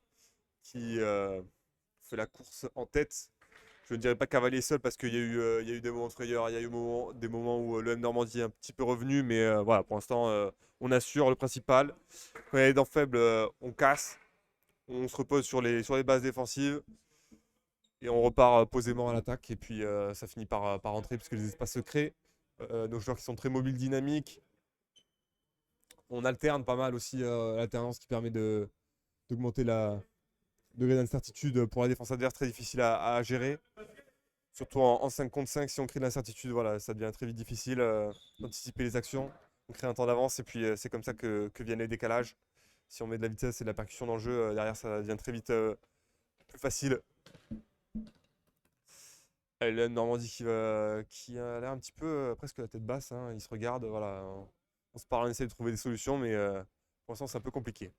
qui fait la course en tête. Je ne dirais pas cavalier seul parce qu'il y a eu des moments de frayeur, il y a eu des moments où le M Normandie est un petit peu revenu, mais voilà, pour l'instant, on assure le principal. Quand il y a des dents faibles, on casse, on se repose sur les bases défensives et on repart posément à l'attaque. Et puis ça finit par rentrer puisque les espaces se créent. Nos joueurs qui sont très mobiles, dynamiques. On alterne pas mal aussi l'alternance qui permet d'augmenter la degré d'incertitude pour la défense adverse, très difficile à gérer. Surtout en 5 contre 5, si on crée de l'incertitude, voilà, ça devient très vite difficile d'anticiper les actions. On crée un temps d'avance et puis c'est comme ça que viennent les décalages. Si on met de la vitesse et de la percussion dans le jeu, derrière ça devient très vite plus facile. Allez, le Normandie qui a l'air un petit peu presque la tête basse, hein. Il se regarde, voilà. On se parle, on essaie de trouver des solutions, mais pour l'instant c'est un peu compliqué.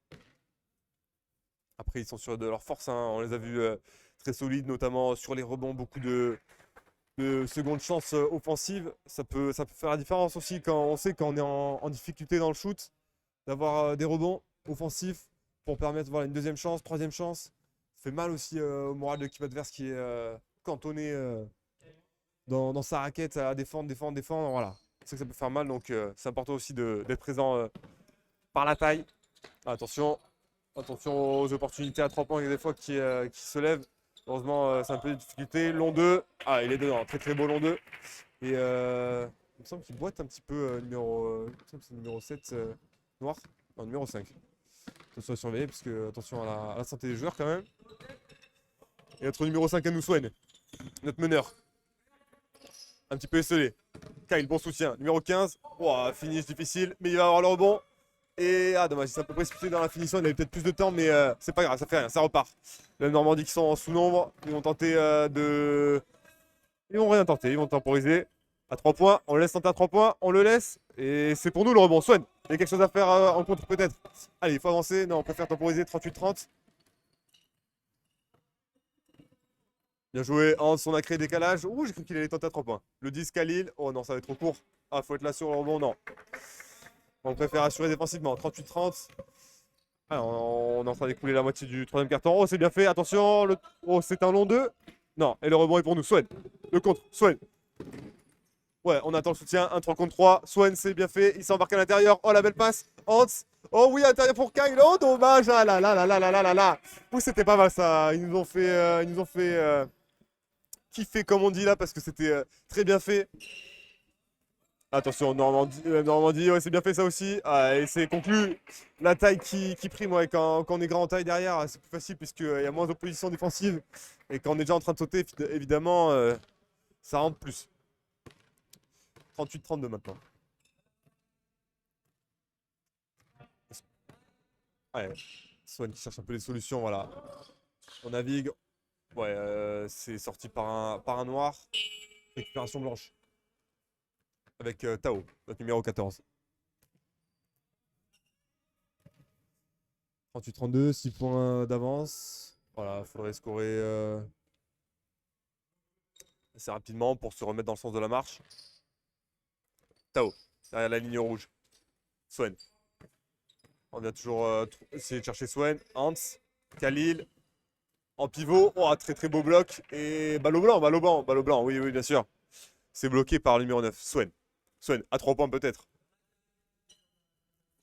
Après, ils sont sûrs de leur force, hein. On les a vus très solides, notamment sur les rebonds, beaucoup de secondes chances offensives. Ça peut faire la différence aussi quand on sait qu'on est en difficulté dans le shoot, d'avoir des rebonds offensifs pour permettre voilà, une deuxième chance, troisième chance. Ça fait mal aussi au moral de l'équipe adverse qui est cantonné dans sa raquette à défendre, défendre, défendre. Voilà. C'est que ça peut faire mal, donc c'est important aussi d'être présent par la taille. Attention. Attention aux opportunités à 3 points des fois qui se lèvent. Heureusement, c'est un peu de difficulté. Long 2. Ah, il est dedans. Très très beau long 2. Et il me semble qu'il boite un petit peu il me semble que c'est numéro 7 noir. Non, numéro 5. Attention à surveiller parce que attention à la santé des joueurs quand même. Et notre numéro 5 à nous Swen. Notre meneur. Un petit peu esselé. Kyle, bon soutien. Numéro 15. Oh, finish difficile, mais il va avoir le rebond. Et dommage, il s'est un peu précipité dans la finition, il avait peut-être plus de temps, mais c'est pas grave, ça fait rien, ça repart. Le Normandie qui sont en sous-nombre, ils vont tenter de. Ils vont rien tenter, ils vont temporiser. À 3 points, on le laisse tenter à 3 points, on le laisse. Et c'est pour nous le rebond. Swen, il y a quelque chose à faire en contre peut-être. Allez, il faut avancer. Non, on préfère temporiser 38-30. Bien joué, Hans, on a créé décalage. Ouh, j'ai cru qu'il allait tenter à 3 points. Le 10 Khalil. Oh non, ça va être trop court. Ah, faut être là sur le rebond, non. On préfère assurer défensivement. 38-30. Ah, on est en train d'écouler la moitié du troisième carton. Oh, c'est bien fait. Attention. Oh, c'est un long 2. Non, et le rebond est pour nous. Swen. Le contre. Swen. Ouais, on attend le soutien. 1-3 contre 3. Swen, c'est bien fait. Il s'embarque à l'intérieur. Oh, la belle passe. Hans. Oh oui, à l'intérieur pour Kyle. Oh, dommage. Ah là là là là là là là là. Oui, c'était pas mal ça. Ils nous ont fait kiffer, comme on dit là, parce que c'était très bien fait. Attention, Normandie, Normandie, ouais, c'est bien fait ça aussi. Ah, et c'est conclu. La taille qui prime, ouais, quand on est grand en taille derrière, c'est plus facile puisqu'il y a moins d'opposition défensive. Et quand on est déjà en train de sauter, évidemment, ça rentre plus. 38-32 maintenant. Ouais, Swan qui cherche un peu les solutions, voilà. On navigue. Ouais, c'est sorti par un noir. Récupération blanche. Avec Tao, notre numéro 14. 38-32, 6 points d'avance. Voilà, il faudrait scorer assez rapidement pour se remettre dans le sens de la marche. Tao, derrière la ligne rouge. Swen. On vient toujours essayer de chercher Swen. Hans, Khalil, en pivot. Oh, très très beau bloc. Et balle au blanc, balle au blanc, balle au blanc. Oui, oui, bien sûr. C'est bloqué par le numéro 9, Swen. Swen, à 3 points peut-être.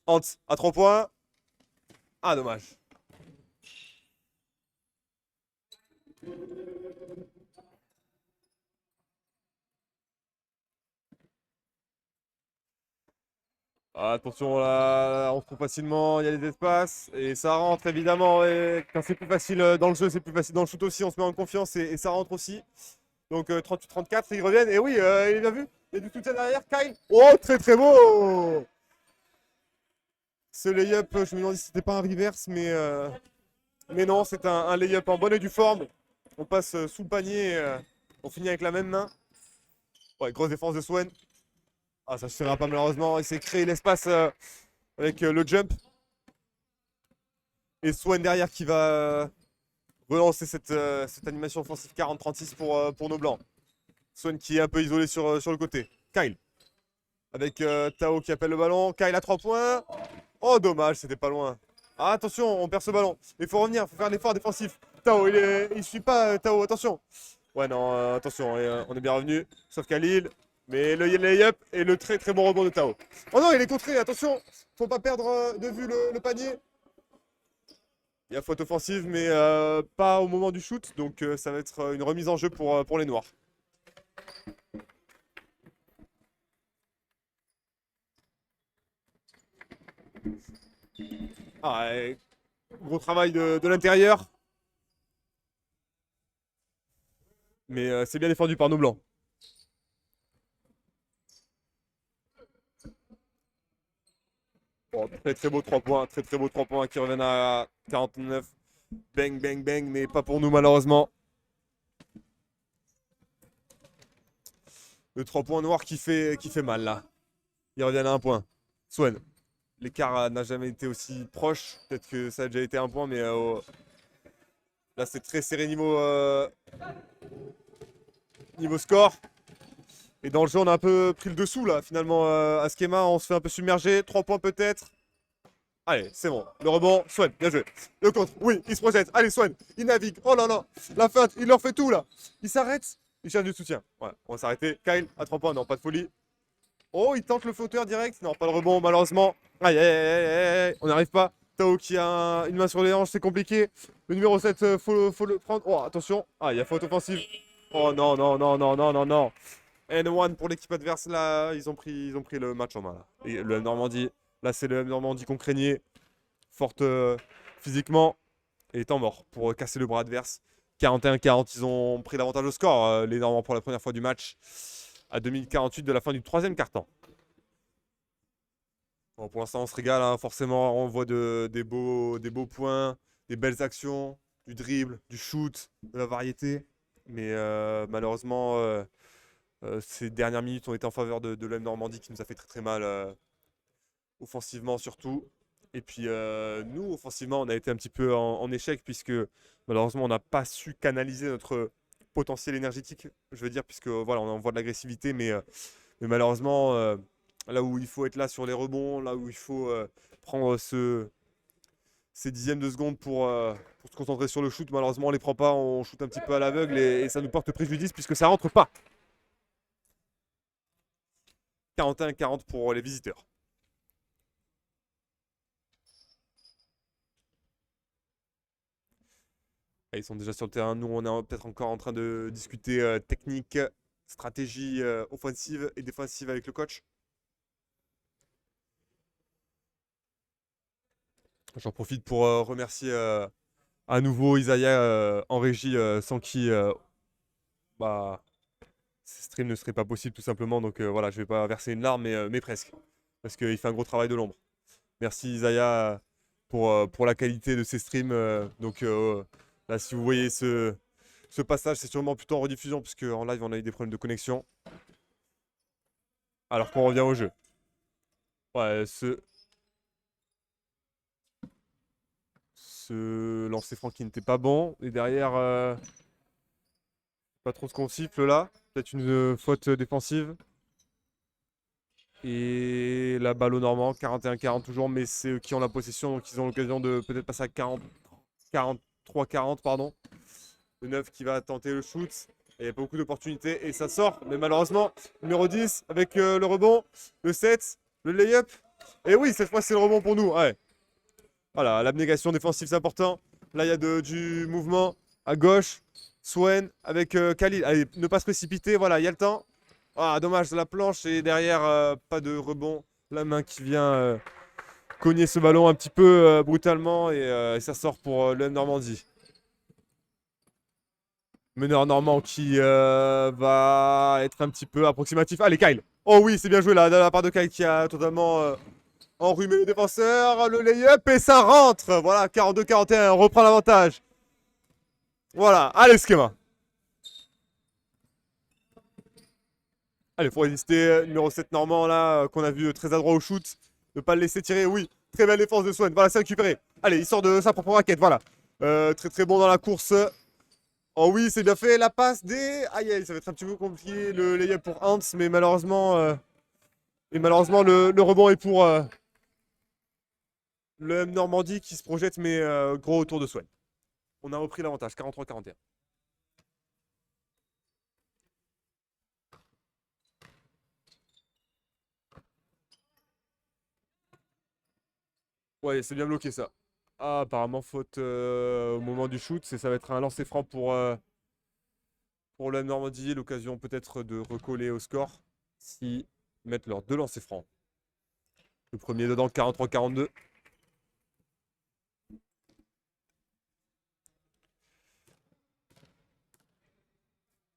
Hans, à 3 points. Ah, dommage. Ah, attention là, on se trouve facilement, il y a des espaces et ça rentre évidemment. Et quand c'est plus facile dans le jeu, c'est plus facile dans le shoot aussi, on se met en confiance et ça rentre aussi. Donc 38-34, ils reviennent. Et oui, il est bien vu. Il y a du soutien derrière, Kyle. Oh, très très beau! Ce layup, je me demandais si c'était pas un reverse, mais non, c'est un layup en bonne et due forme. On passe sous le panier, on finit avec la même main. Ouais, grosse défense de Swen. Ah, ça ne suffira pas malheureusement. Il s'est créé l'espace avec le jump. Et Swen derrière qui va relancer cette animation offensive 40-36 pour nos blancs. Swen qui est un peu isolé sur le côté. Kyle. Avec Tao qui appelle le ballon. Kyle à 3 points. Oh, dommage, c'était pas loin. Ah, attention, on perd ce ballon. Il faut revenir, il faut faire l'effort défensif. Tao, il suit pas, Tao, attention. Ouais, non, attention, on est bien revenu. Sauf Khalil. Mais le layup et le très très bon rebond de Tao. Oh non, il est contré, attention. Faut pas perdre de vue le panier. Il y a faute offensive, mais pas au moment du shoot. Donc ça va être une remise en jeu pour les Noirs. Ah, gros travail de l'intérieur. Mais c'est bien défendu par nos blancs. Bon, très très beau 3 points. Très très beau 3 points qui reviennent à 49. Bang, bang, bang, mais pas pour nous malheureusement. Le 3 points noir qui fait mal là. Ils reviennent à 1 point. Swen. L'écart n'a jamais été aussi proche. Peut-être que ça a déjà été 1 point, mais là c'est très serré niveau score. Et dans le jeu, on a un peu pris le dessous là. Finalement, à Schema, on se fait un peu submerger. 3 points peut-être. Allez, c'est bon. Le rebond, Swen, bien joué. Le contre, oui, il se projette. Allez, Swen, il navigue. Oh là là, la feinte, il leur fait tout là. Il s'arrête, il cherche du soutien. Ouais, on va s'arrêter. Kyle, à 3 points, non, pas de folie. Oh, il tente le flotteur direct. Non, pas le rebond, malheureusement. Aïe, aïe, aïe, aïe, aïe. On n'arrive pas. Tao qui a une main sur les hanches, c'est compliqué. Le numéro 7, faut le prendre. Oh, attention. Ah, il y a faute offensive. Oh non, non, non, non, non, non, non. N1 pour l'équipe adverse, là, ils ont pris le match en main. Là. Et le Normandie, là, c'est le Normandie qu'on craignait. Forte physiquement et étant mort pour casser le bras adverse. 41-40, ils ont pris l'avantage au score, les Normands, pour la première fois du match, à 2048 de la fin du troisième quart-temps. Bon, pour l'instant, on se régale, hein, forcément, on voit des beaux points, des belles actions, du dribble, du shoot, de la variété. Mais malheureusement, ces dernières minutes ont été en faveur de l'OM Normandie qui nous a fait très très mal, offensivement surtout. Et puis nous, offensivement, on a été un petit peu en échec puisque malheureusement, on n'a pas su canaliser notre potentiel énergétique, je veux dire, puisque voilà, on envoie de l'agressivité, mais malheureusement, là où il faut être là sur les rebonds, là où il faut prendre ces dixièmes de seconde pour se concentrer sur le shoot, malheureusement, on les prend pas, on shoot un petit peu à l'aveugle et ça nous porte préjudice puisque ça rentre pas. 41-40 pour les visiteurs. Ah, ils sont déjà sur le terrain. Nous, on est peut-être encore en train de discuter technique, stratégie offensive et défensive avec le coach. J'en profite pour remercier à nouveau Isaiah en régie, sans qui bah, ce stream ne serait pas possible tout simplement. Donc voilà, je vais pas verser une larme, mais presque. Parce qu'il fait un gros travail de l'ombre. Merci Isaiah pour la qualité de ces streams. Là, si vous voyez ce passage, c'est sûrement plutôt en rediffusion, puisque en live, on a eu des problèmes de connexion. Alors qu'on revient au jeu. Ouais, ce lancer franc qui n'était pas bon. Et derrière, pas trop ce qu'on siffle là. Peut-être une faute défensive. Et la balle au Normand, 41-40 toujours, mais c'est eux qui ont la possession, donc ils ont l'occasion de peut-être passer à 43-40, pardon. Le 9 qui va tenter le shoot. Et il y a beaucoup d'opportunités et ça sort. Mais malheureusement, numéro 10 avec le rebond, le 7, le lay-up. Et oui, cette fois c'est le rebond pour nous. Ouais. Voilà, l'abnégation défensive c'est important. Là il y a du mouvement à gauche. Swen avec Khalil. Allez, ne pas se précipiter. Voilà, il y a le temps. Ah, dommage, la planche et derrière, pas de rebond. La main qui vient cogner ce ballon un petit peu brutalement et ça sort pour le Normandie. Meneur normand qui va être un petit peu approximatif. Allez, Kyle. Oh oui, c'est bien joué là, de la part de Kyle qui a totalement enrhumé le défenseur. Le lay-up et ça rentre. Voilà, 42-41, on reprend l'avantage. Voilà, allez, schéma. Allez, faut résister. Numéro 7 normand là, qu'on a vu très adroit au shoot. Ne pas le laisser tirer, oui. Très belle défense de Swan. Voilà, c'est récupéré. Allez, il sort de sa propre raquette, voilà. Très très bon dans la course. Oh oui, c'est bien fait. La passe des. Aïe, aïe, ça va être un petit peu compliqué le lay-up pour Hans, mais malheureusement, le rebond est pour le M Normandie qui se projette, mais gros autour de Swan. On a repris l'avantage, 43-41. Ouais, c'est bien bloqué ça. Ah, apparemment, faute au moment du shoot. Ça va être un lancer franc pour le M Normandie. L'occasion peut-être de recoller au score si mettent leurs deux lancers francs. Le premier dedans, 43-42.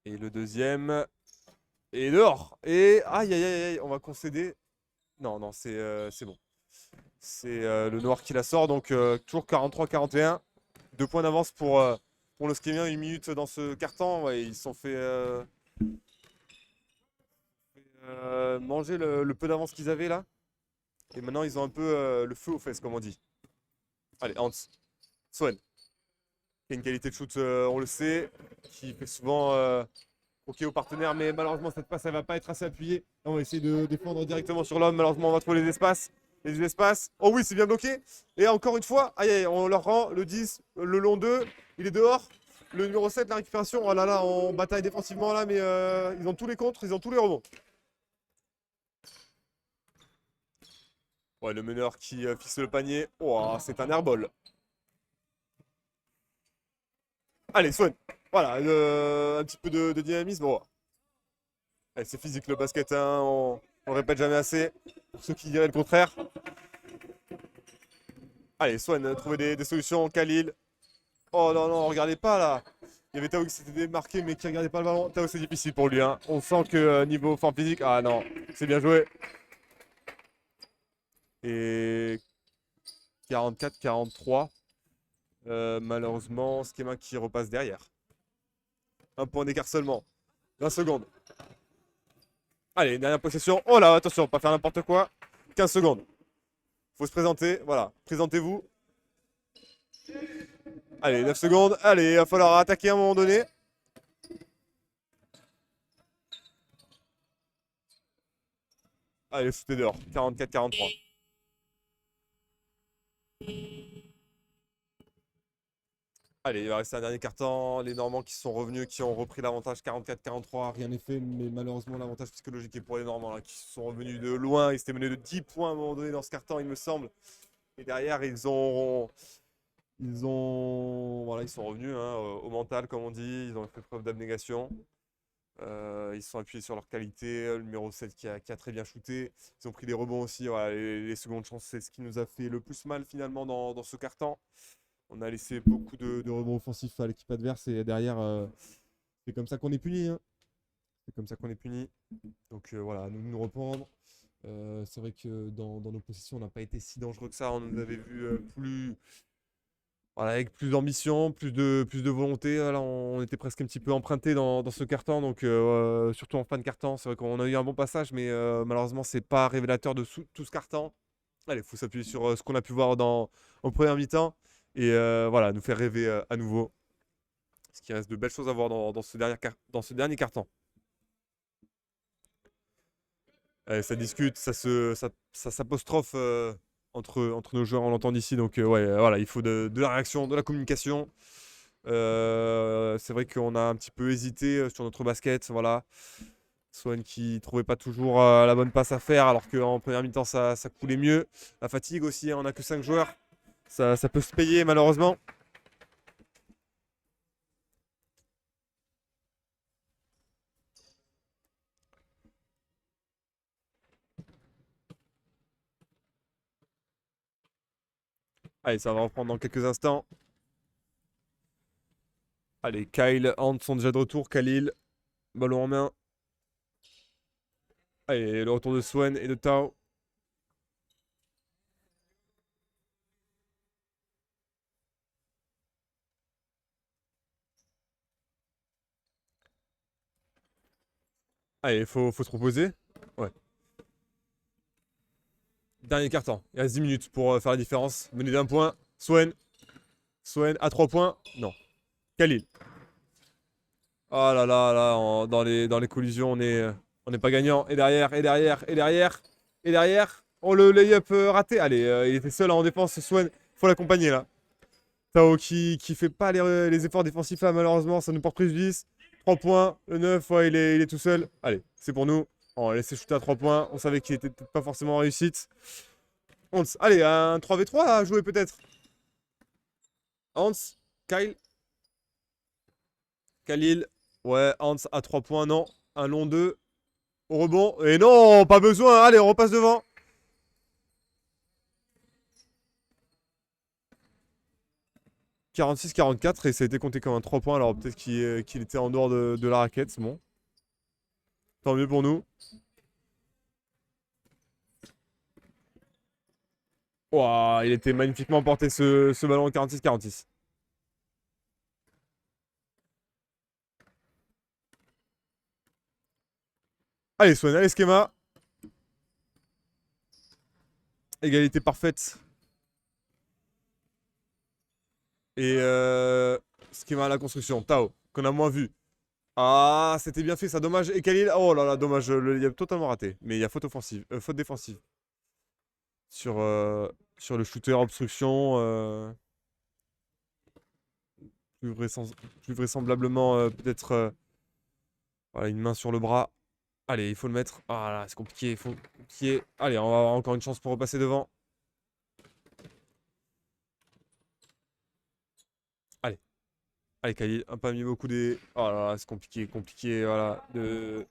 Et le deuxième est dehors. Et aïe, aïe, aïe, aïe, on va concéder. Non, non, c'est bon. C'est le noir qui la sort. Donc, toujours 43-41. 2 points d'avance pour le Skimien. 1 minute dans ce carton. Ouais, ils se sont fait manger le peu d'avance qu'ils avaient là. Et maintenant, ils ont un peu le feu aux fesses, comme on dit. Allez, Hans. Swen. Qui a une qualité de shoot, on le sait. Qui fait souvent croquer aux partenaires. Mais malheureusement, cette passe, elle va pas être assez appuyée. On va essayer de défendre directement sur l'homme. Malheureusement, on va trouver les espaces. Les espaces. Oh oui, c'est bien bloqué. Et encore une fois, aïe, aïe, on leur rend le 10, le long 2. Il est dehors. Le numéro 7, la récupération. Oh là là, on bataille défensivement là, mais ils ont tous les contres, ils ont tous les rebonds. Ouais, le meneur qui fixe le panier. Oh, c'est un airball. Allez, Swan. Voilà, un petit peu de dynamisme. Oh. Allez, c'est physique le basket, hein, on le répète jamais assez. Pour ceux qui diraient le contraire. Allez, Swan, trouver des solutions. Khalil. Oh non, non, regardez pas là. Il y avait Tao qui s'était démarqué mais qui regardait pas le ballon. Tao, c'est difficile pour lui. Hein. On sent que niveau forme physique. Ah non, c'est bien joué. Et 44-43. Malheureusement, Schema qui repasse derrière. 1 point d'écart seulement. 20 secondes. Allez, dernière possession. Oh là, attention, pas faire n'importe quoi. 15 secondes. Faut se présenter. Voilà, présentez-vous. Allez, 9 secondes. Allez, il va falloir attaquer à un moment donné. Allez, c'était dehors. 44-43. Allez, il va rester un dernier carton. Les Normands qui sont revenus, qui ont repris l'avantage 44-43. Rien n'est fait, mais malheureusement, l'avantage psychologique est pour les Normands, là, qui sont revenus de loin. Ils s'étaient menés de 10 points à un moment donné dans ce carton, il me semble. Et derrière, voilà, ils sont revenus hein, au mental, comme on dit. Ils ont fait preuve d'abnégation. Ils se sont appuyés sur leur qualité. Le numéro 7 qui a très bien shooté. Ils ont pris des rebonds aussi. Voilà, les secondes chances, c'est ce qui nous a fait le plus mal finalement dans ce carton. On a laissé beaucoup de rebonds offensifs à l'équipe adverse et derrière, c'est comme ça qu'on est puni. Hein. C'est comme ça qu'on est puni. Donc voilà, nous reprendre. C'est vrai que dans nos positions, on n'a pas été si dangereux que ça. On nous avait vu plus, voilà, avec plus d'ambition, plus de volonté. Là, on était presque un petit peu emprunté dans ce carton. Donc surtout en fin de carton, c'est vrai qu'on a eu un bon passage, mais malheureusement, c'est pas révélateur de tout ce carton. Allez, il faut s'appuyer sur ce qu'on a pu voir en première mi-temps. Et voilà, nous faire rêver à nouveau. Parce qu'il reste de belles choses à voir dans ce dernier carton. Ça discute, ça s'apostrophe entre nos joueurs, on l'entend d'ici. Donc ouais, voilà, il faut de la réaction, de la communication. C'est vrai qu'on a un petit peu hésité sur notre basket. Voilà. Swan qui trouvait pas toujours la bonne passe à faire, alors qu'en première mi-temps, ça coulait mieux. La fatigue aussi, hein, on n'a que 5 joueurs. Ça peut se payer malheureusement. Allez, ça va reprendre dans quelques instants. Allez, Kyle, Hans sont déjà de retour. Khalil, ballon en main. Allez, le retour de Swan et de Tao. Allez, faut se reposer. Ouais. Dernier carton. Il reste 10 minutes pour faire la différence. Mené d'un point. Swan. Swan à 3 points. Non. Khalil. Oh là là, là, dans les collisions, on n'est pas gagnant. Et derrière, et derrière, et derrière, et derrière. Oh, le lay-up raté. Allez, il était seul en défense. Swan, faut l'accompagner là. Tao qui fait pas les efforts défensifs là, malheureusement, ça nous porte préjudice. 3 points, le 9, ouais, il est tout seul. Allez, c'est pour nous. On va laisser shooter à 3 points. On savait qu'il était peut-être pas forcément en réussite. Hans, allez, un 3v3 à jouer peut-être. Hans, Kyle, Khalil. Ouais, Hans à 3 points, non. Un long 2. Au rebond. Et non, pas besoin. Allez, on repasse devant. 46-44 et ça a été compté comme un 3 points. Alors peut-être qu'il était en dehors de la raquette. C'est bon. Tant mieux pour nous. Ouah, il était magnifiquement porté ce ballon 46-46. Allez, Swan, allez, schéma. Égalité parfaite. Et schéma à la construction. Tao, qu'on a moins vu. Ah, c'était bien fait, ça, dommage. Et Khalil, oh là là, dommage, il a totalement raté. Mais il y a faute offensive, faute défensive. Sur, sur le shooter, obstruction. Plus, plus vraisemblablement, peut-être voilà, une main sur le bras. Allez, il faut le mettre. Ah là, c'est compliqué, il faut compliqué. Allez, on va avoir encore une chance pour repasser devant. Allez, allez, Khalil, un pas mis beaucoup des. Oh là là, c'est compliqué, compliqué, voilà. Les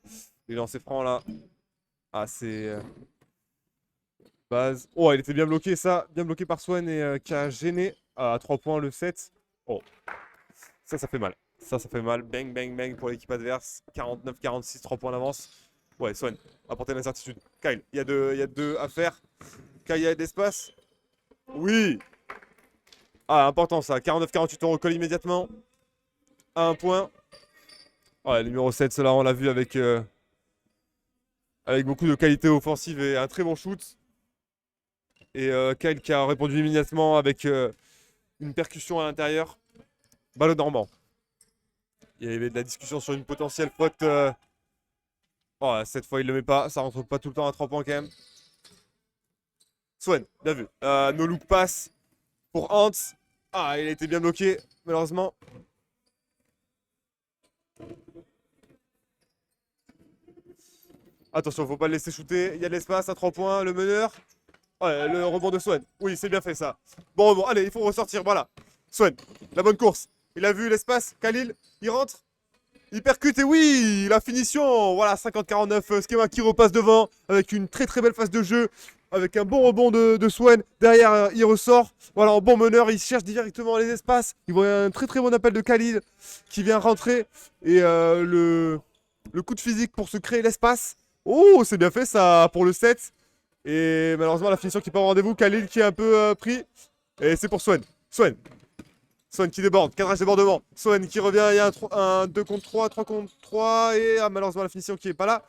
lancers francs là. Ah, c'est. Base. Oh, il était bien bloqué, ça. Bien bloqué par Swan et qui a gêné. À 3 points le 7. Oh, ça fait mal. Ça fait mal. Bang, bang, bang pour l'équipe adverse. 49-46, 3 points d'avance. Ouais, Swan, apporter l'incertitude. Kyle, il y a deux à faire. Kyle, il y a de l'espace. Oui. Ah, important ça. 49-48, on recolle immédiatement. À 1 point. Ouais, le numéro 7, cela, on l'a vu avec beaucoup de qualité offensive et un très bon shoot. Et Kyle qui a répondu immédiatement avec une percussion à l'intérieur. Balle normand. Il y avait de la discussion sur une potentielle faute. Oh, cette fois, il le met pas. Ça rentre pas tout le temps à 3 points quand même. Swan, bien vu. No look pass pour Hans. Ah, il a été bien bloqué, malheureusement. Attention, faut pas le laisser shooter. Il y a de l'espace à 3 points. Le meneur. Ouais, le rebond de Swen. Oui, c'est bien fait ça. Bon rebond. Allez, il faut ressortir. Voilà. Swen, la bonne course. Il a vu l'espace. Khalil, il rentre. Il percute et oui, la finition. Voilà, 50-49. Skema qui repasse devant avec une très très belle phase de jeu. Avec un bon rebond de Swen. Derrière, il ressort. Voilà, en bon meneur, il cherche directement les espaces. Il voit un très très bon appel de Khalil qui vient rentrer. Et le coup de physique pour se créer l'espace. Oh, c'est bien fait ça pour le 7. Et malheureusement, la finition qui n'est pas au rendez-vous. Khalil qui est un peu pris. Et c'est pour Swen. Swen. Swen qui déborde. Cadrage débordement. Swen qui revient. Il y a un 2 contre 3, 3 contre 3. Et malheureusement, la finition qui n'est pas là.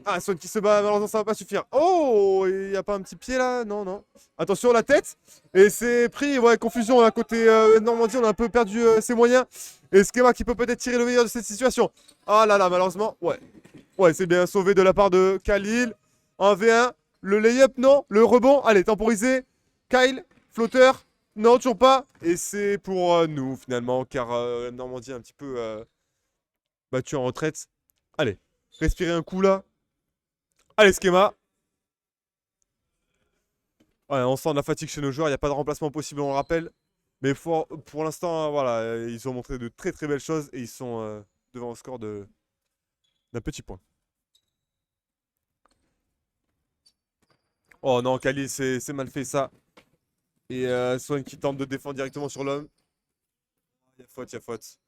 Ah, Swen qui se bat. Malheureusement, ça va pas suffire. Oh, il n'y a pas un petit pied là? Non, non. Attention, la tête. Et c'est pris. Ouais, confusion. À côté Normandie, on a un peu perdu ses moyens. Et Skema qui peut peut-être tirer le meilleur de cette situation. Ah là là, malheureusement. Ouais. Ouais, c'est bien sauvé de la part de Khalil. 1v1. Le layup, non. Le rebond, allez, temporisé. Kyle, flotteur. Non, toujours pas. Et c'est pour nous, finalement, car Normandie est un petit peu battu en retraite. Allez, respirez un coup là. Allez, Skema. Ouais, on sent de la fatigue chez nos joueurs. Il n'y a pas de remplacement possible, on le rappelle. Mais pour l'instant, voilà, ils ont montré de très très belles choses et ils sont devant le score d'un petit point. Oh non, Khalil, c'est mal fait ça. Et Swan qui tente de défendre directement sur l'homme. Il y a faute, il y a faute.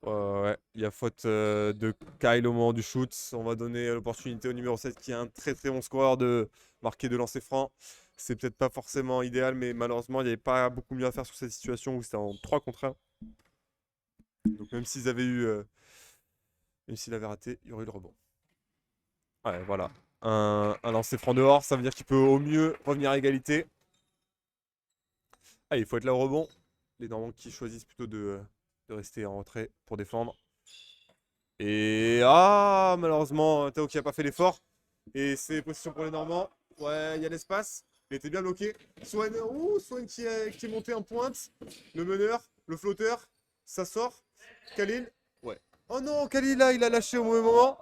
Ouais, il y a faute de Kyle au moment du shoot. On va donner l'opportunité au numéro 7 qui est un très très bon scoreur de marquer de lancer franc. C'est peut-être pas forcément idéal, mais malheureusement, il n'y avait pas beaucoup mieux à faire sur cette situation où c'était en 3 contre 1. Donc même s'ils avaient eu. Même s'il avait raté, il y aurait eu le rebond. Ouais, voilà. Un lancer franc dehors, ça veut dire qu'il peut au mieux revenir à égalité. Ah, il faut être là au rebond. Les Normands qui choisissent plutôt de rester en retrait pour défendre. Et malheureusement, Tao qui n'a pas fait l'effort. Et c'est position pour les Normands. Ouais, il y a l'espace. Il était bien bloqué. Swan qui est monté en pointe. Le meneur, le flotteur. Ça sort. Khalil. Ouais. Oh non, Khalil là, il a lâché au mauvais moment.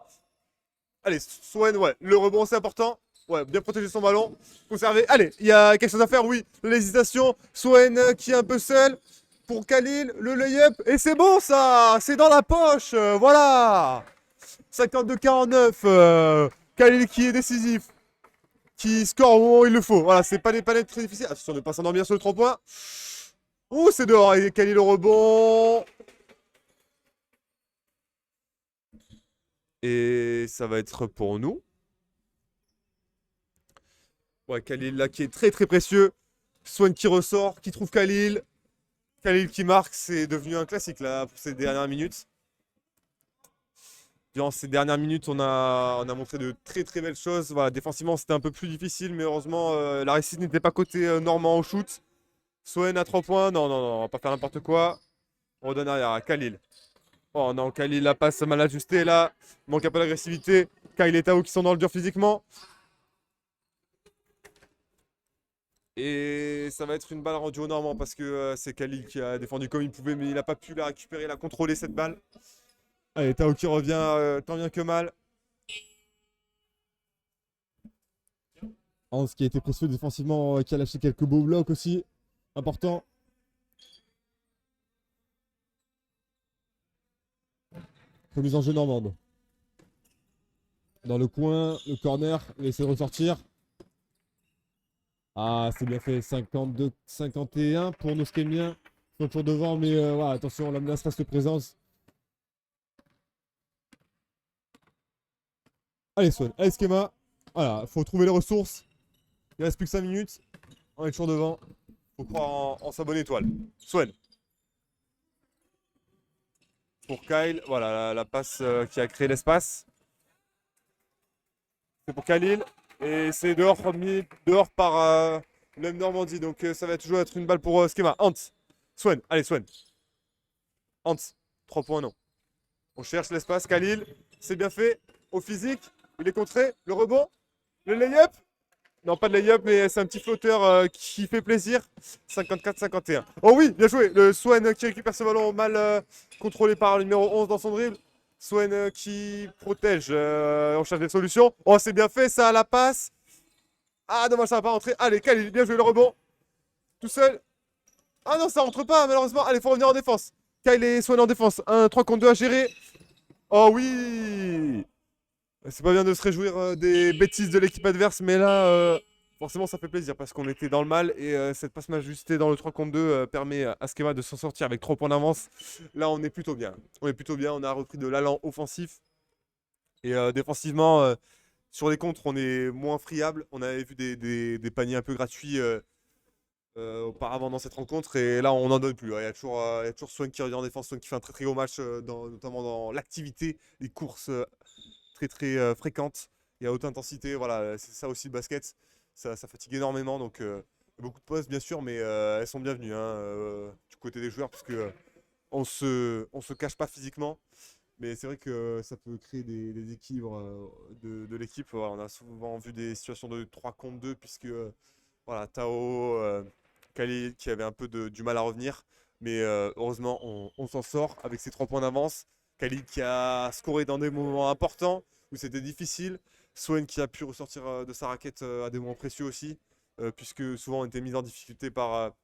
Allez, Swan, ouais. Le rebond, c'est important. Ouais, bien protéger son ballon. Conserver. Allez, il y a quelque chose à faire, oui. L'hésitation. Swan qui est un peu seul. Pour Khalil, le layup. Et c'est bon ça. C'est dans la poche. Voilà. 52-49. Khalil qui est décisif. Qui score au moment où il le faut. Voilà, c'est pas des palettes très difficiles. Attention de ne pas s'endormir sur le 3 points. Ouh, c'est dehors. Et Khalil au rebond. Et ça va être pour nous. Ouais, Khalil là qui est très très précieux. Swan qui ressort, qui trouve Khalil. Khalil qui marque, c'est devenu un classique là pour ces dernières minutes. Durant ces dernières minutes, on a montré de très très belles choses. Voilà, défensivement, c'était un peu plus difficile, mais heureusement, la réussite n'était pas côté normand au shoot. Swen à 3 points. Non, non, non, on va pas faire n'importe quoi. On redonne arrière à Khalil. Oh non, Khalil, la passe mal ajustée là. Manque un peu d'agressivité. Kyle et Tao qui sont dans le dur physiquement. Et ça va être une balle rendue au Normand parce que c'est Khalil qui a défendu comme il pouvait, mais il n'a pas pu la récupérer, la contrôler cette balle. Allez, Tao qui revient tant bien que mal. Hans qui a été précieux défensivement, qui a lâché quelques beaux blocs aussi. Important. Remise en jeu normande. Dans le coin, le corner, il essaie de ressortir. Ah, c'est bien fait. 52-51 pour nos Skémiens. Ils sont toujours devant, mais voilà, attention, la menace reste présence. Allez, Swan. Allez, Skema. Voilà, il faut trouver les ressources. Il reste plus que 5 minutes. On est toujours devant. Faut croire en sa bonne étoile. Swan. Pour Kyle, voilà la passe qui a créé l'espace. C'est pour Khalil. Et c'est dehors par l'M Normandie. Donc ça va toujours être une balle pour Skema. Hans. Swan. Allez, Swan. Hans. 3 points, non. On cherche l'espace. Khalil. C'est bien fait. Au physique. Il est contré. Le rebond. Le layup. Non, pas de lay-up, mais c'est un petit flotteur qui fait plaisir. 54-51. Oh oui, bien joué. Le Swen qui récupère ce ballon mal contrôlé par le numéro 11 dans son dribble. Swen qui protège. On cherche des solutions. Oh, c'est bien fait, ça, la passe. Ah, dommage, ça va pas rentrer. Allez, Khalil, bien joué le rebond. Tout seul. Ah non, ça rentre pas, malheureusement. Allez, faut revenir en défense. Kyle et Swen en défense. Un 3 contre 2 à gérer. Oh oui. C'est pas bien de se réjouir des bêtises de l'équipe adverse, mais là, forcément, ça fait plaisir parce qu'on était dans le mal et cette passe ajustée dans le 3 contre 2 permet à Skema de s'en sortir avec 3 points d'avance. Là, on est plutôt bien. On est plutôt bien. On a repris de l'allant offensif et défensivement, sur les contres, on est moins friable. On avait vu des paniers un peu gratuits auparavant dans cette rencontre et là, on n'en donne plus. Il y a toujours Swan qui revient en défense, Swan qui fait un très très gros match, notamment dans l'activité, les courses très très fréquentes et à haute intensité. Voilà, c'est ça aussi le basket. Ça fatigue énormément. Donc beaucoup de pauses bien sûr, mais elles sont bienvenues hein, du côté des joueurs, parce que on se cache pas physiquement. Mais c'est vrai que ça peut créer des déséquilibres de l'équipe. Voilà, on a souvent vu des situations de 3 contre 2, puisque voilà, Tao, Khalil qui avait un peu du mal à revenir. Mais heureusement, on s'en sort avec ces 3 points d'avance. Khalid qui a scoré dans des moments importants où c'était difficile. Swen qui a pu ressortir de sa raquette à des moments précieux aussi, puisque souvent on était mis en difficulté par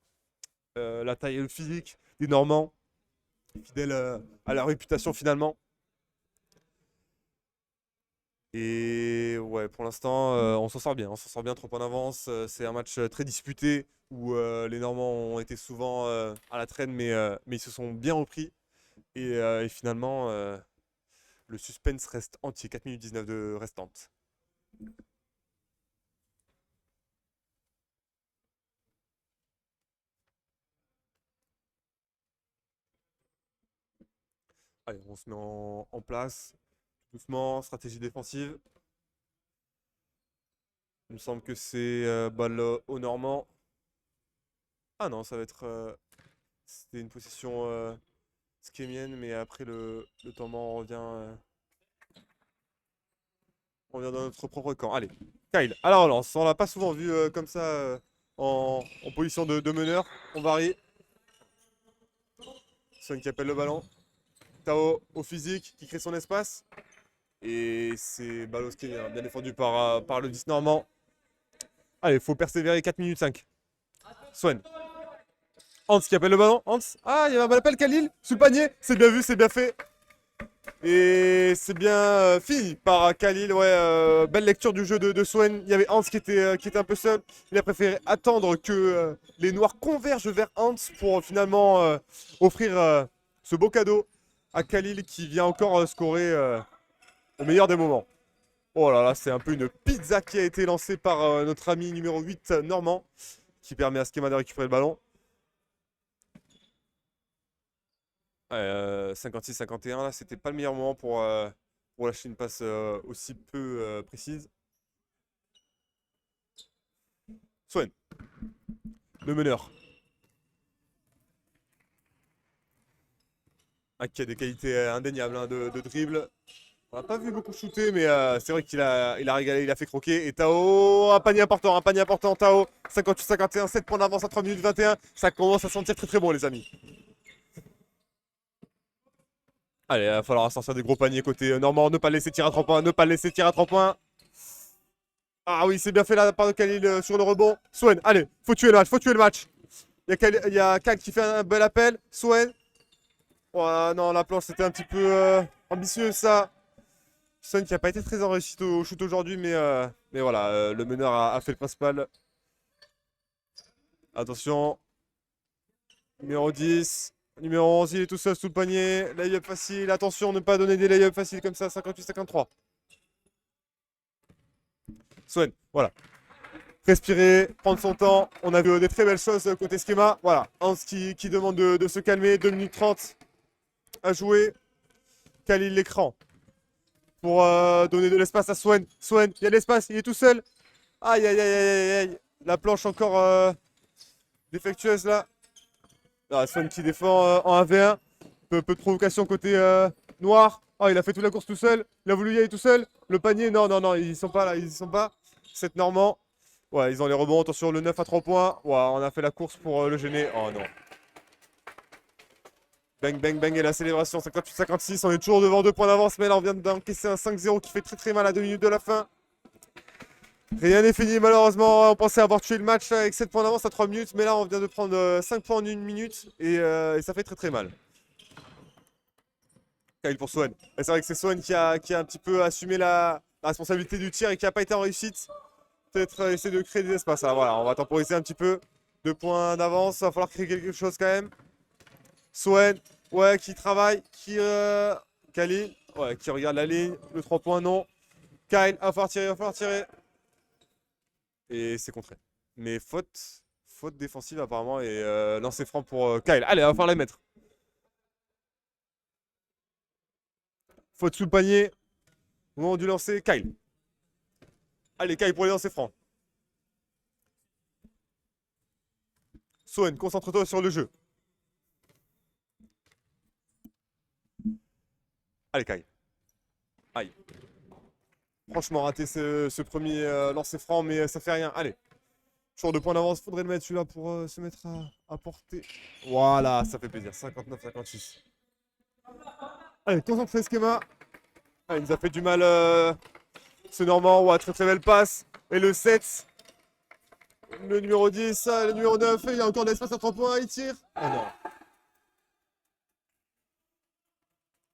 la taille et le physique des Normands, fidèles à leur réputation finalement. Et ouais, pour l'instant, on s'en sort bien. On s'en sort bien, 3 points d'avance. C'est un match très disputé où les Normands ont été souvent à la traîne, mais ils se sont bien repris. Et finalement, le suspense reste entier. 4 minutes 19 de restantes. Allez, on se met en place. Doucement, stratégie défensive. Il me semble que c'est balle au Normand. Ah non, ça va être. C'était une possession schémienne, mais après le tourment on revient dans notre propre camp. Allez, Kyle, à la relance. On l'a pas souvent vu comme ça en position de meneur. On varie. Son qui appelle le ballon. Tao au physique qui crée son espace. Et c'est Balos qui est bien défendu par le 10 normand. Allez, il faut persévérer, 4 minutes 5. Swen. Hans qui appelle le ballon. Hans. Ah, il y a un bal appel Khalil sous le panier. C'est bien vu, c'est bien fait. Et c'est bien fini par Khalil. Ouais, belle lecture du jeu de Swen. Il y avait Hans qui était un peu seul. Il a préféré attendre que les Noirs convergent vers Hans pour finalement offrir ce beau cadeau à Khalil qui vient encore scorer au meilleur des moments. Oh là là, c'est un peu une pizza qui a été lancée par notre ami numéro 8 Normand, qui permet à Skema de récupérer le ballon. 56-51, là, c'était pas le meilleur moment pour lâcher une passe aussi peu précise. Swen, le meneur. Ah, qui a des qualités indéniables hein, de dribble. On n'a pas vu beaucoup shooter, mais c'est vrai qu'il a régalé, il a fait croquer. Et Tao, un panier important, Tao. 58-51, 7 points d'avance à 3 minutes 21. Ça commence à sentir très très bon, les amis. Allez, il va falloir sortir des gros paniers côté Normand. Ne pas le laisser tirer à 3 points, ne pas le laisser tirer à 3 points. Ah oui, c'est bien fait là par de Khalil sur le rebond. Swen, allez, faut tuer le match, faut tuer le match. Il y a Kal qui fait un bel appel. Swen. Oh, non, la planche c'était un petit peu ambitieux ça. Son qui n'a pas été très en réussite au shoot aujourd'hui, mais voilà, le meneur a fait le principal. Attention. Numéro 10. Numéro 11, il est tout seul sous le panier. Layup facile. Attention, ne pas donner des layups faciles comme ça. 58-53. Swen, voilà. Respirer, prendre son temps. On a vu des très belles choses côté Skema. Voilà. Hans qui demande de se calmer. 2 minutes 30 à jouer. Khalil l'écran. Pour donner de l'espace à Swen. Swen, il y a de l'espace, il est tout seul. Aïe, aïe, aïe, aïe, aïe. La planche encore défectueuse là. Ah, Swen qui défend en 1v1. Peu de provocation côté noir. Oh, il a fait toute la course tout seul. Il a voulu y aller tout seul. Le panier, non, non, non, ils y sont pas là, ils y sont pas. 7 Normand. Ouais, ils ont les rebonds. Attention, le 9 à 3 points. Ouais, on a fait la course pour le gêner. Oh non. Bang, bang, bang. Et la célébration. 58-56. On est toujours devant 2 points d'avance. Mais là, on vient d'encaisser un 5-0 qui fait très très mal à 2 minutes de la fin. Rien n'est fini, malheureusement. On pensait avoir tué le match avec 7 points d'avance à 3 minutes. Mais là, on vient de prendre 5 points en 1 minute. Et ça fait très très mal. Kyle pour Swan. Et c'est vrai que c'est Swan qui a un petit peu assumé la responsabilité du tir et qui n'a pas été en réussite. Peut-être essayer de créer des espaces. Alors voilà, on va temporiser un petit peu. 2 points d'avance, il va falloir créer quelque chose quand même. Swan, ouais, qui travaille, Khalil, ouais, qui regarde la ligne. Le 3 points, non. Kyle, il va falloir tirer, il va falloir tirer. Et c'est contré. Mais faute défensive apparemment. Et lancer franc pour Kyle. Allez, il va falloir la mettre. Faute sous le panier. Au moment du lancer, Kyle. Allez, Kyle pour les lancers francs. Swan, concentre-toi sur le jeu. Allez, Kyle. Aïe. Franchement, raté ce premier lancer franc, mais ça fait rien. Allez. Toujours 2 points d'avance. Faudrait le mettre celui-là pour se mettre à portée. Voilà, ça fait plaisir. 59-56. Allez, concentré schéma. Ah, il nous a fait du mal ce Normand. Ouais, très très belle passe. Et le 7. Le numéro 10, le numéro 9. Il y a encore de l'espace à 3 points. Il tire. Oh non.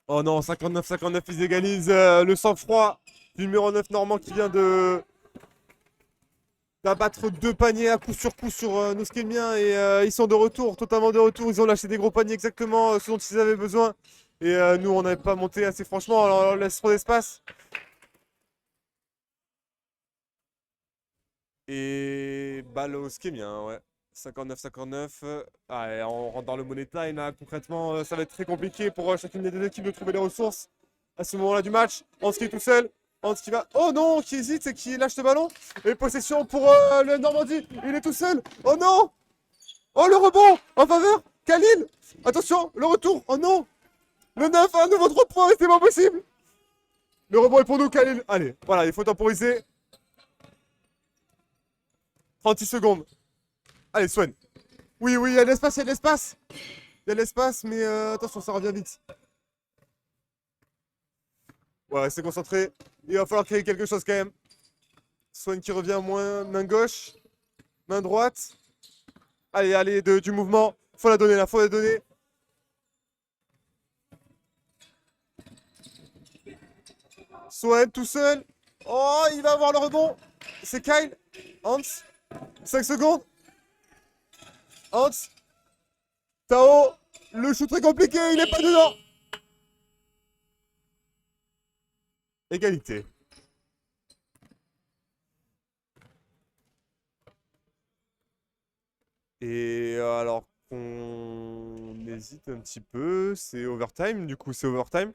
Oh non, 59-59. Ils égalisent le sang-froid du numéro 9 Normand qui vient d'abattre 2 paniers à coup sur nos Skemiens et ils sont de retour, totalement de retour. Ils ont lâché des gros paniers exactement ce dont ils avaient besoin. Et nous, on n'avait pas monté assez franchement, alors on leur laisse trop d'espace. Et balle au Skemien, ouais. 59-59. Allez, on rentre dans le money time là. Concrètement, ça va être très compliqué pour chacune des deux équipes de trouver les ressources à ce moment-là du match. Anski est tout seul. Anski va. Oh non, qui hésite et qui lâche le ballon. Et possession pour le Normandie. Il est tout seul. Oh non. Oh le rebond en faveur. Khalil. Attention, le retour. Oh non. Le 9, un nouveau 3 points. C'est pas possible. Le rebond est pour nous, Khalil. Allez, voilà, il faut temporiser. 36 secondes. Allez, Swan. Oui, oui, il y a de l'espace, il y a de l'espace. Il y a de l'espace, mais attention, ça revient vite. Ouais, restez concentré. Il va falloir créer quelque chose quand même. Swan qui revient moins main gauche, main droite. Allez, allez, du mouvement. Faut la donner là, faut la donner. Swan tout seul. Oh, il va avoir le rebond. C'est Kyle. Hans. 5 secondes. Hans. Tao. Le shoot très compliqué, il est pas dedans. Égalité. Et alors qu'on hésite un petit peu, c'est overtime. Du coup, c'est overtime.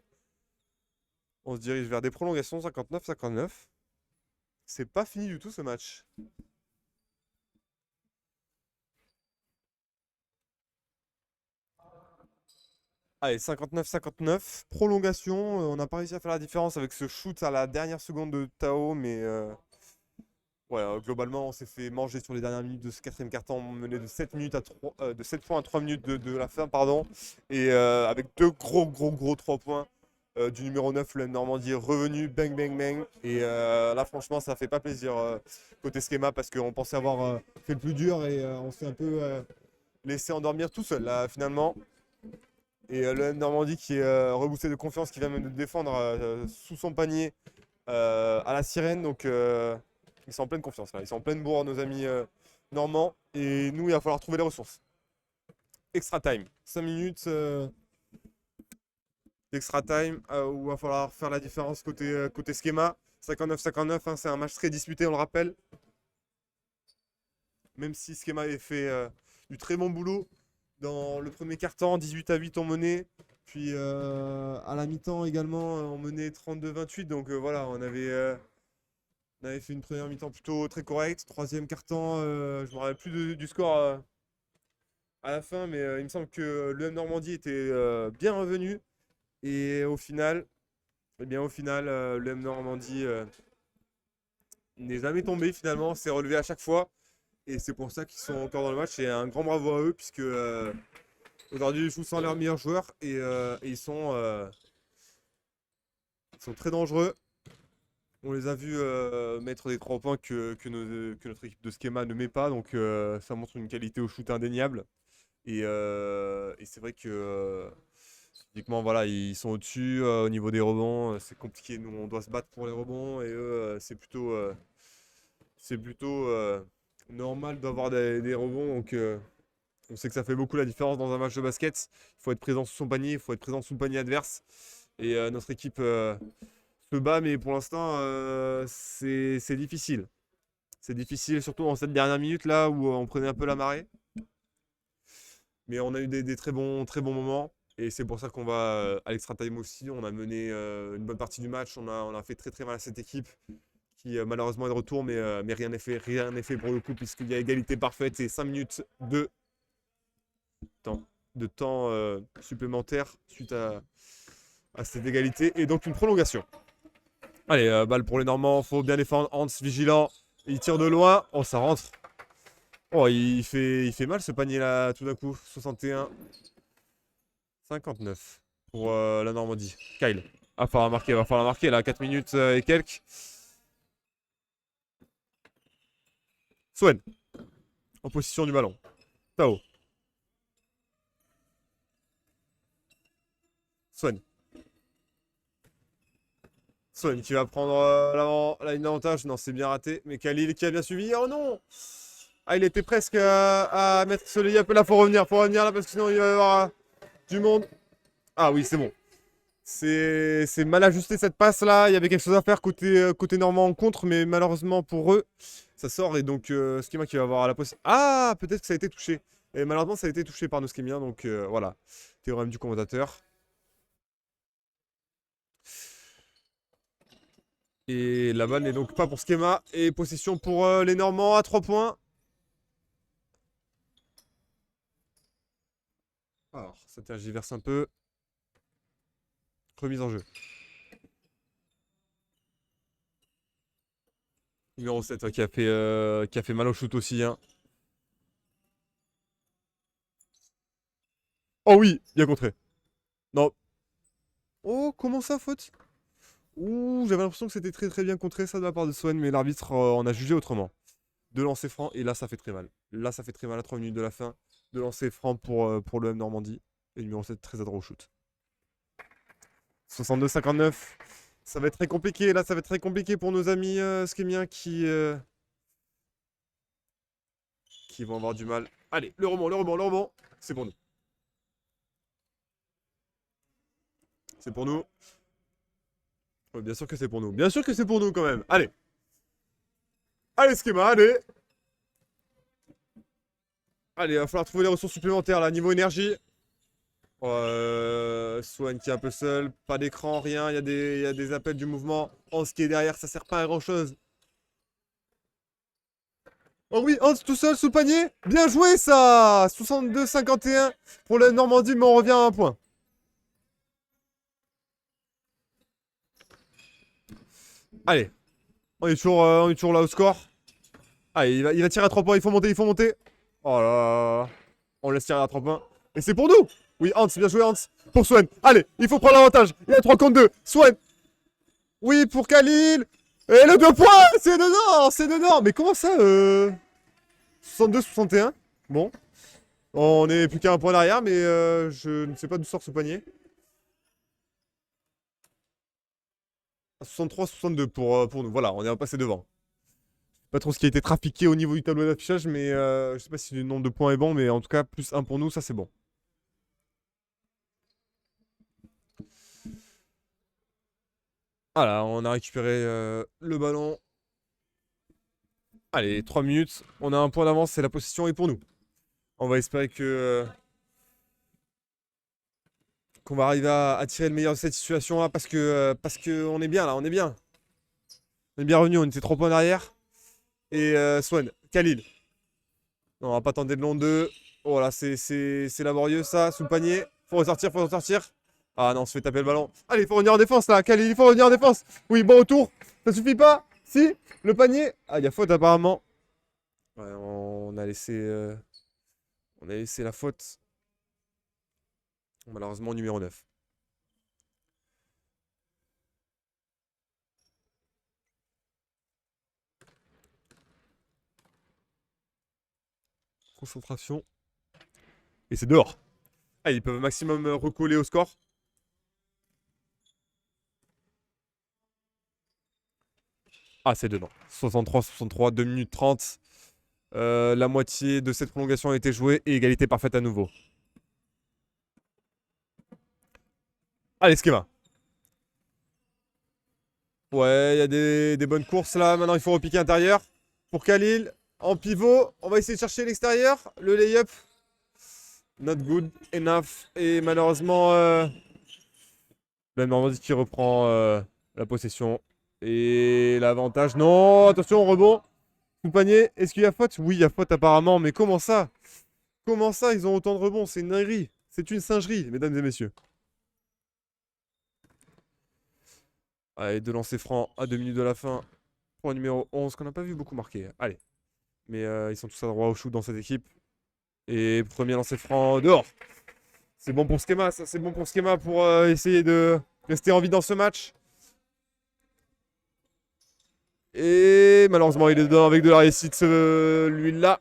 On se dirige vers des prolongations 59-59. C'est pas fini du tout ce match. Allez, 59-59. Prolongation. On n'a pas réussi à faire la différence avec ce shoot à la dernière seconde de Tao, mais ouais, globalement, on s'est fait manger sur les dernières minutes de ce quatrième quart-temps. On menait de 7 minutes à 3, de 7 points à 3 minutes de la fin, pardon. Et avec 2 gros 3 points du numéro 9, le Normandie revenu, bang, bang, bang. Et là, franchement, ça fait pas plaisir côté schéma parce qu'on pensait avoir fait le plus dur et on s'est un peu laissé endormir tout seul, là, finalement. Et le Normandie qui est reboosté de confiance, qui vient même de défendre sous son panier à la sirène. Donc, ils sont en pleine confiance là. Ils sont en pleine bourre, nos amis normands. Et nous, il va falloir trouver les ressources. Extra time. 5 minutes d'extra time où il va falloir faire la différence côté schéma. 59-59, hein, c'est un match très disputé, on le rappelle. Même si schéma avait fait du très bon boulot dans le premier quart-temps, 18-8 on menait. Puis à la mi-temps également, on menait 32-28. Donc voilà, on avait fait une première mi-temps plutôt très correcte. Troisième quart-temps, je ne me rappelle plus du score à la fin, mais il me semble que l'UM Normandie était bien revenu. Et au final, l'UM Normandie n'est jamais tombé finalement, s'est relevé à chaque fois. Et c'est pour ça qu'ils sont encore dans le match. Et un grand bravo à eux, puisque aujourd'hui ils jouent sans leurs meilleurs joueurs et ils sont très dangereux. On les a vus mettre des 3 points que notre équipe de Schema ne met pas. Donc ça montre une qualité au shoot indéniable. Et c'est vrai que physiquement, voilà, ils sont au-dessus au niveau des rebonds. C'est compliqué. Nous, on doit se battre pour les rebonds. Et eux, c'est plutôt normal d'avoir des rebonds. Donc on sait que ça fait beaucoup la différence dans un match de basket. Il faut être présent sous son panier, il faut être présent sous le panier adverse. Et notre équipe se bat, mais pour l'instant, c'est difficile. C'est difficile, surtout dans cette dernière minute là où on prenait un peu la marée. Mais on a eu des très bons moments. Et c'est pour ça qu'on va à l'extra time aussi. On a mené une bonne partie du match. On a fait très mal à cette équipe qui malheureusement est de retour, mais rien n'est fait. Rien n'est fait pour le coup, puisqu'il y a égalité parfaite et 5 minutes temps, de temps supplémentaire suite à cette égalité. Et donc une prolongation. Allez, balle pour les Normands. Faut bien défendre. Hans vigilant. Il tire de loin. Oh, ça rentre. Oh, il fait mal ce panier là tout d'un coup. 61. 59 pour la Normandie. Kyle. Ah, va falloir marquer là. 4 minutes et quelques. Swen. En position du ballon. Tao. Swen. Swen qui va prendre la ligne d'avantage. Non, c'est bien raté. Mais Khalil qui a bien suivi. Oh non! Ah, il était presque à mettre ce layup là. Faut revenir là parce que sinon il va y avoir du monde. Ah oui, c'est bon. C'est mal ajusté cette passe là. Il y avait quelque chose à faire côté Normand en contre, mais malheureusement pour eux, ça sort. Et donc Schema qui va avoir la possibilité. Ah, peut-être que ça a été touché. Et malheureusement, ça a été touché par nos Schemiens. Donc voilà. Théorème du commentateur. Et la balle n'est donc pas pour Schema. Et possession pour les Normands à 3 points. Alors, ça tergiverse un peu. Remise en jeu. Numéro 7 qui a fait mal au shoot aussi. Hein. Oh oui, bien contré. Non. Oh, comment ça, faute? Ouh, j'avais l'impression que c'était très bien contré ça de la part de Swen, mais l'arbitre en a jugé autrement. De lancer franc, et là ça fait très mal. Là ça fait très mal à 3 minutes de la fin. De lancer franc pour le M Normandie. Et numéro 7 très adroit au shoot. 62-59. Ça va être très compliqué, là ça va être très compliqué pour nos amis Schemiens qui vont avoir du mal. Allez, le rebond. C'est pour nous. C'est pour nous. Ouais, bien sûr que c'est pour nous. Bien sûr que c'est pour nous quand même. Allez. Allez, Schema, allez. Allez, il va falloir trouver des ressources supplémentaires là, niveau énergie. Swan qui est un peu seul, pas d'écran, rien, il y a des appels du mouvement. Hans qui est derrière, ça sert pas à grand chose. Oh oui, Hans tout seul sous le panier. Bien joué ça. 62-51 pour la Normandie, mais on revient à un point. Allez, on est toujours là au score. Allez, il va tirer à 3 points, il faut monter. Oh là là. On laisse tirer à 3 points. Et c'est pour nous. Oui, Hans, bien joué Hans. Pour Swen. Allez, il faut prendre l'avantage. Il y a 3 contre 2. Swen. Oui, pour Khalil. Et le 2 points. C'est dedans. Mais comment ça 62-61. Bon. On est plus qu'à un point derrière, mais je ne sais pas d'où sort ce panier. 63-62 pour nous. Voilà, on est passé devant. Pas trop ce qui a été trafiqué au niveau du tableau d'affichage, mais je sais pas si le nombre de points est bon, mais en tout cas, plus 1 pour nous, ça c'est bon. Voilà, on a récupéré le ballon. Allez, 3 minutes. On a un point d'avance, c'est la possession est pour nous. On va espérer qu'on va arriver à tirer le meilleur de cette situation là parce que on est bien là, on est bien. On est bien revenu, on était 3 points derrière. Et Swan, Khalil. Non, on va pas tenter de long 2. Oh là, c'est laborieux ça, sous le panier. Faut ressortir. Ah non, on se fait taper le ballon. Allez, il faut revenir en défense là, Khalil, il faut revenir en défense. Oui, bon retour. Ça suffit pas. Si, le panier. Ah, il y a faute apparemment. Ouais, on a laissé la faute. Malheureusement, au numéro 9. Concentration. Et c'est dehors. Ah, ils peuvent maximum recoller au score. Ah, c'est dedans. 63, 2 minutes 30. La moitié de cette prolongation a été jouée et égalité parfaite à nouveau. Allez, schéma. Ouais, il y a des bonnes courses là. Maintenant, il faut repiquer intérieur. Pour Khalil, en pivot, on va essayer de chercher l'extérieur. Le lay-up. Not good enough. Et malheureusement, Ben Normandie qui reprend la possession. Et l'avantage. Non, attention, rebond. Sous le panier. Est-ce qu'il y a faute? Oui, il y a faute apparemment. Mais comment ça? Comment ça, ils ont autant de rebonds? C'est une dinguerie. C'est une singerie, mesdames et messieurs. Allez, 2 lancers francs à 2 minutes de la fin. Pour le numéro 11, qu'on n'a pas vu beaucoup marquer. Allez. Mais ils sont tous à droit au shoot dans cette équipe. Et premier lancer franc dehors. C'est bon pour Schema, ça. C'est bon pour Schema pour essayer de rester en vie dans ce match. Et malheureusement, il est dedans avec de la réussite, celui-là.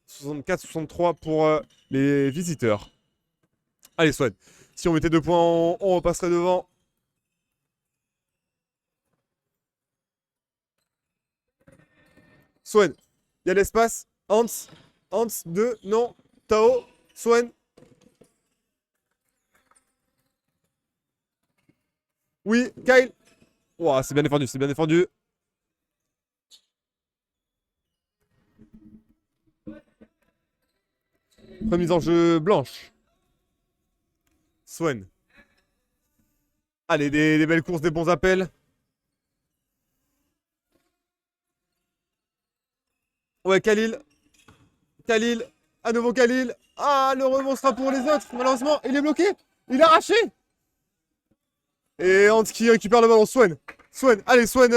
64-63 pour les visiteurs. Allez, Swan. Si on mettait 2 points, on repasserait devant. Swan. Il y a l'espace. Hans. Hans 2. Non. Tao. Swan. Oui. Kyle. Ouah, c'est bien défendu. C'est bien défendu. Remise en jeu blanche. Swan. Allez, des belles courses, des bons appels. Ouais, Khalil. Khalil. À nouveau Khalil. Ah, le rebond sera pour les autres. Malheureusement, il est bloqué. Il est arraché. Et Hans qui récupère le ballon. Swan. Swan. Allez, Swan.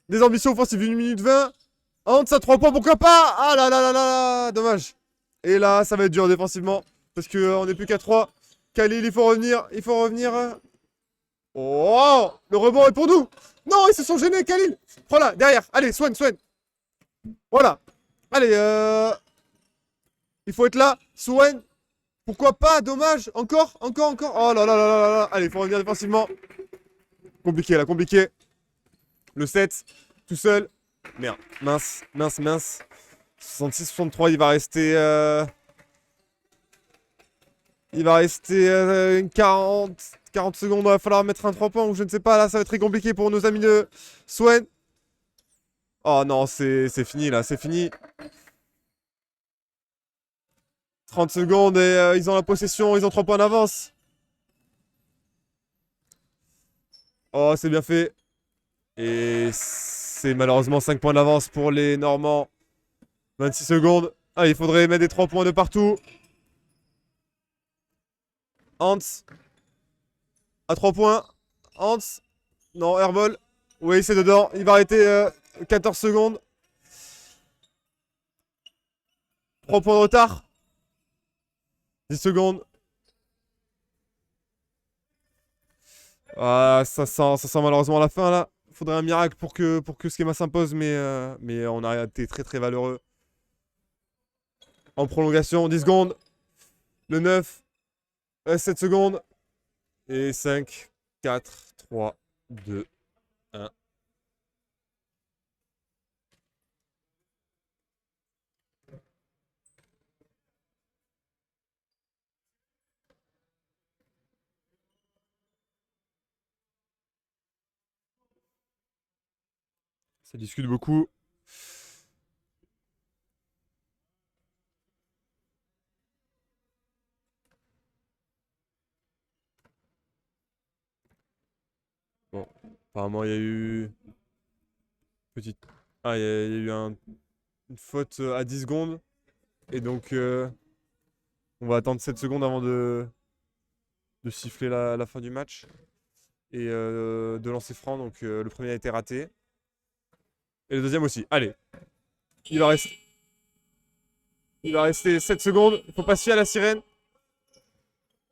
Des ambitions offensives. 1 minute 20. Hans à 3 points. Pourquoi pas? Ah là là là là. Dommage. Et là, ça va être dur défensivement. Parce qu'on n'est plus qu'à 3. Khalil, il faut revenir. Il faut revenir. Oh, le rebond est pour nous. Non, ils se sont gênés, Khalil. Prends-la, derrière. Allez, Swan, Swan. Voilà. Allez, il faut être là. Swan. Pourquoi pas? Dommage. Encore, encore, encore. Oh là là là là là. Allez, il faut revenir défensivement. Compliqué, là, compliqué. Le 7, tout seul. Merde. Mince, mince, mince. 66-63, il va rester... Il va rester 40 secondes. Il va falloir mettre un 3 points ou je ne sais pas. Là, ça va être très compliqué pour nos amis de Swan. Oh non, c'est fini là, c'est fini. 30 secondes et ils ont la possession, ils ont 3 points d'avance. Oh, c'est bien fait. Et c'est malheureusement 5 points d'avance pour les Normands. 26 secondes. Ah, il faudrait mettre des 3 points de partout. Hans. À 3 points. Hans. Non, airball. Oui, c'est dedans. Il va arrêter 14 secondes. 3 points de retard. 10 secondes. Ah, ça sent malheureusement la fin là. Faudrait un miracle pour que Schema s'impose, mais on a été très très valeureux. En prolongation, 10 secondes. Le 9. 7 secondes. Et 5, 4, 3, 2, 1. Ça discute beaucoup. Bon, apparemment il y a eu petite. Ah, il y a eu une faute à 10 secondes. Et donc on va attendre 7 secondes avant de siffler la fin du match. Et de lancer franc. Donc le premier a été raté. Et le deuxième aussi. Allez. Il va rester, il va rester 7 secondes. Il faut pas se fier à la sirène.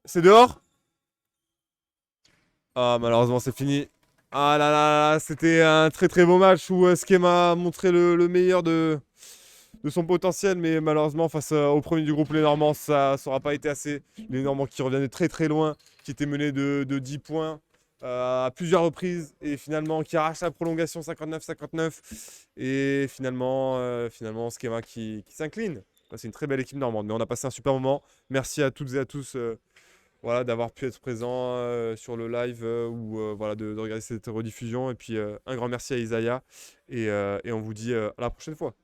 C'est dehors. Ah, malheureusement, c'est fini. Ah là là là, c'était un très très beau match où Skema a montré le meilleur de son potentiel, mais malheureusement, face au premier du groupe, les Normands, ça n'aura pas été assez. Les Normands qui reviennent de très très loin, qui étaient menés de 10 points à plusieurs reprises, et finalement qui arrache la prolongation 59-59. Et finalement Skema qui s'incline. C'est une très belle équipe normande, mais on a passé un super moment. Merci à toutes et à tous. Voilà, d'avoir pu être présent sur le live ou voilà, de regarder cette rediffusion. Et puis un grand merci à Isaiah et on vous dit à la prochaine fois.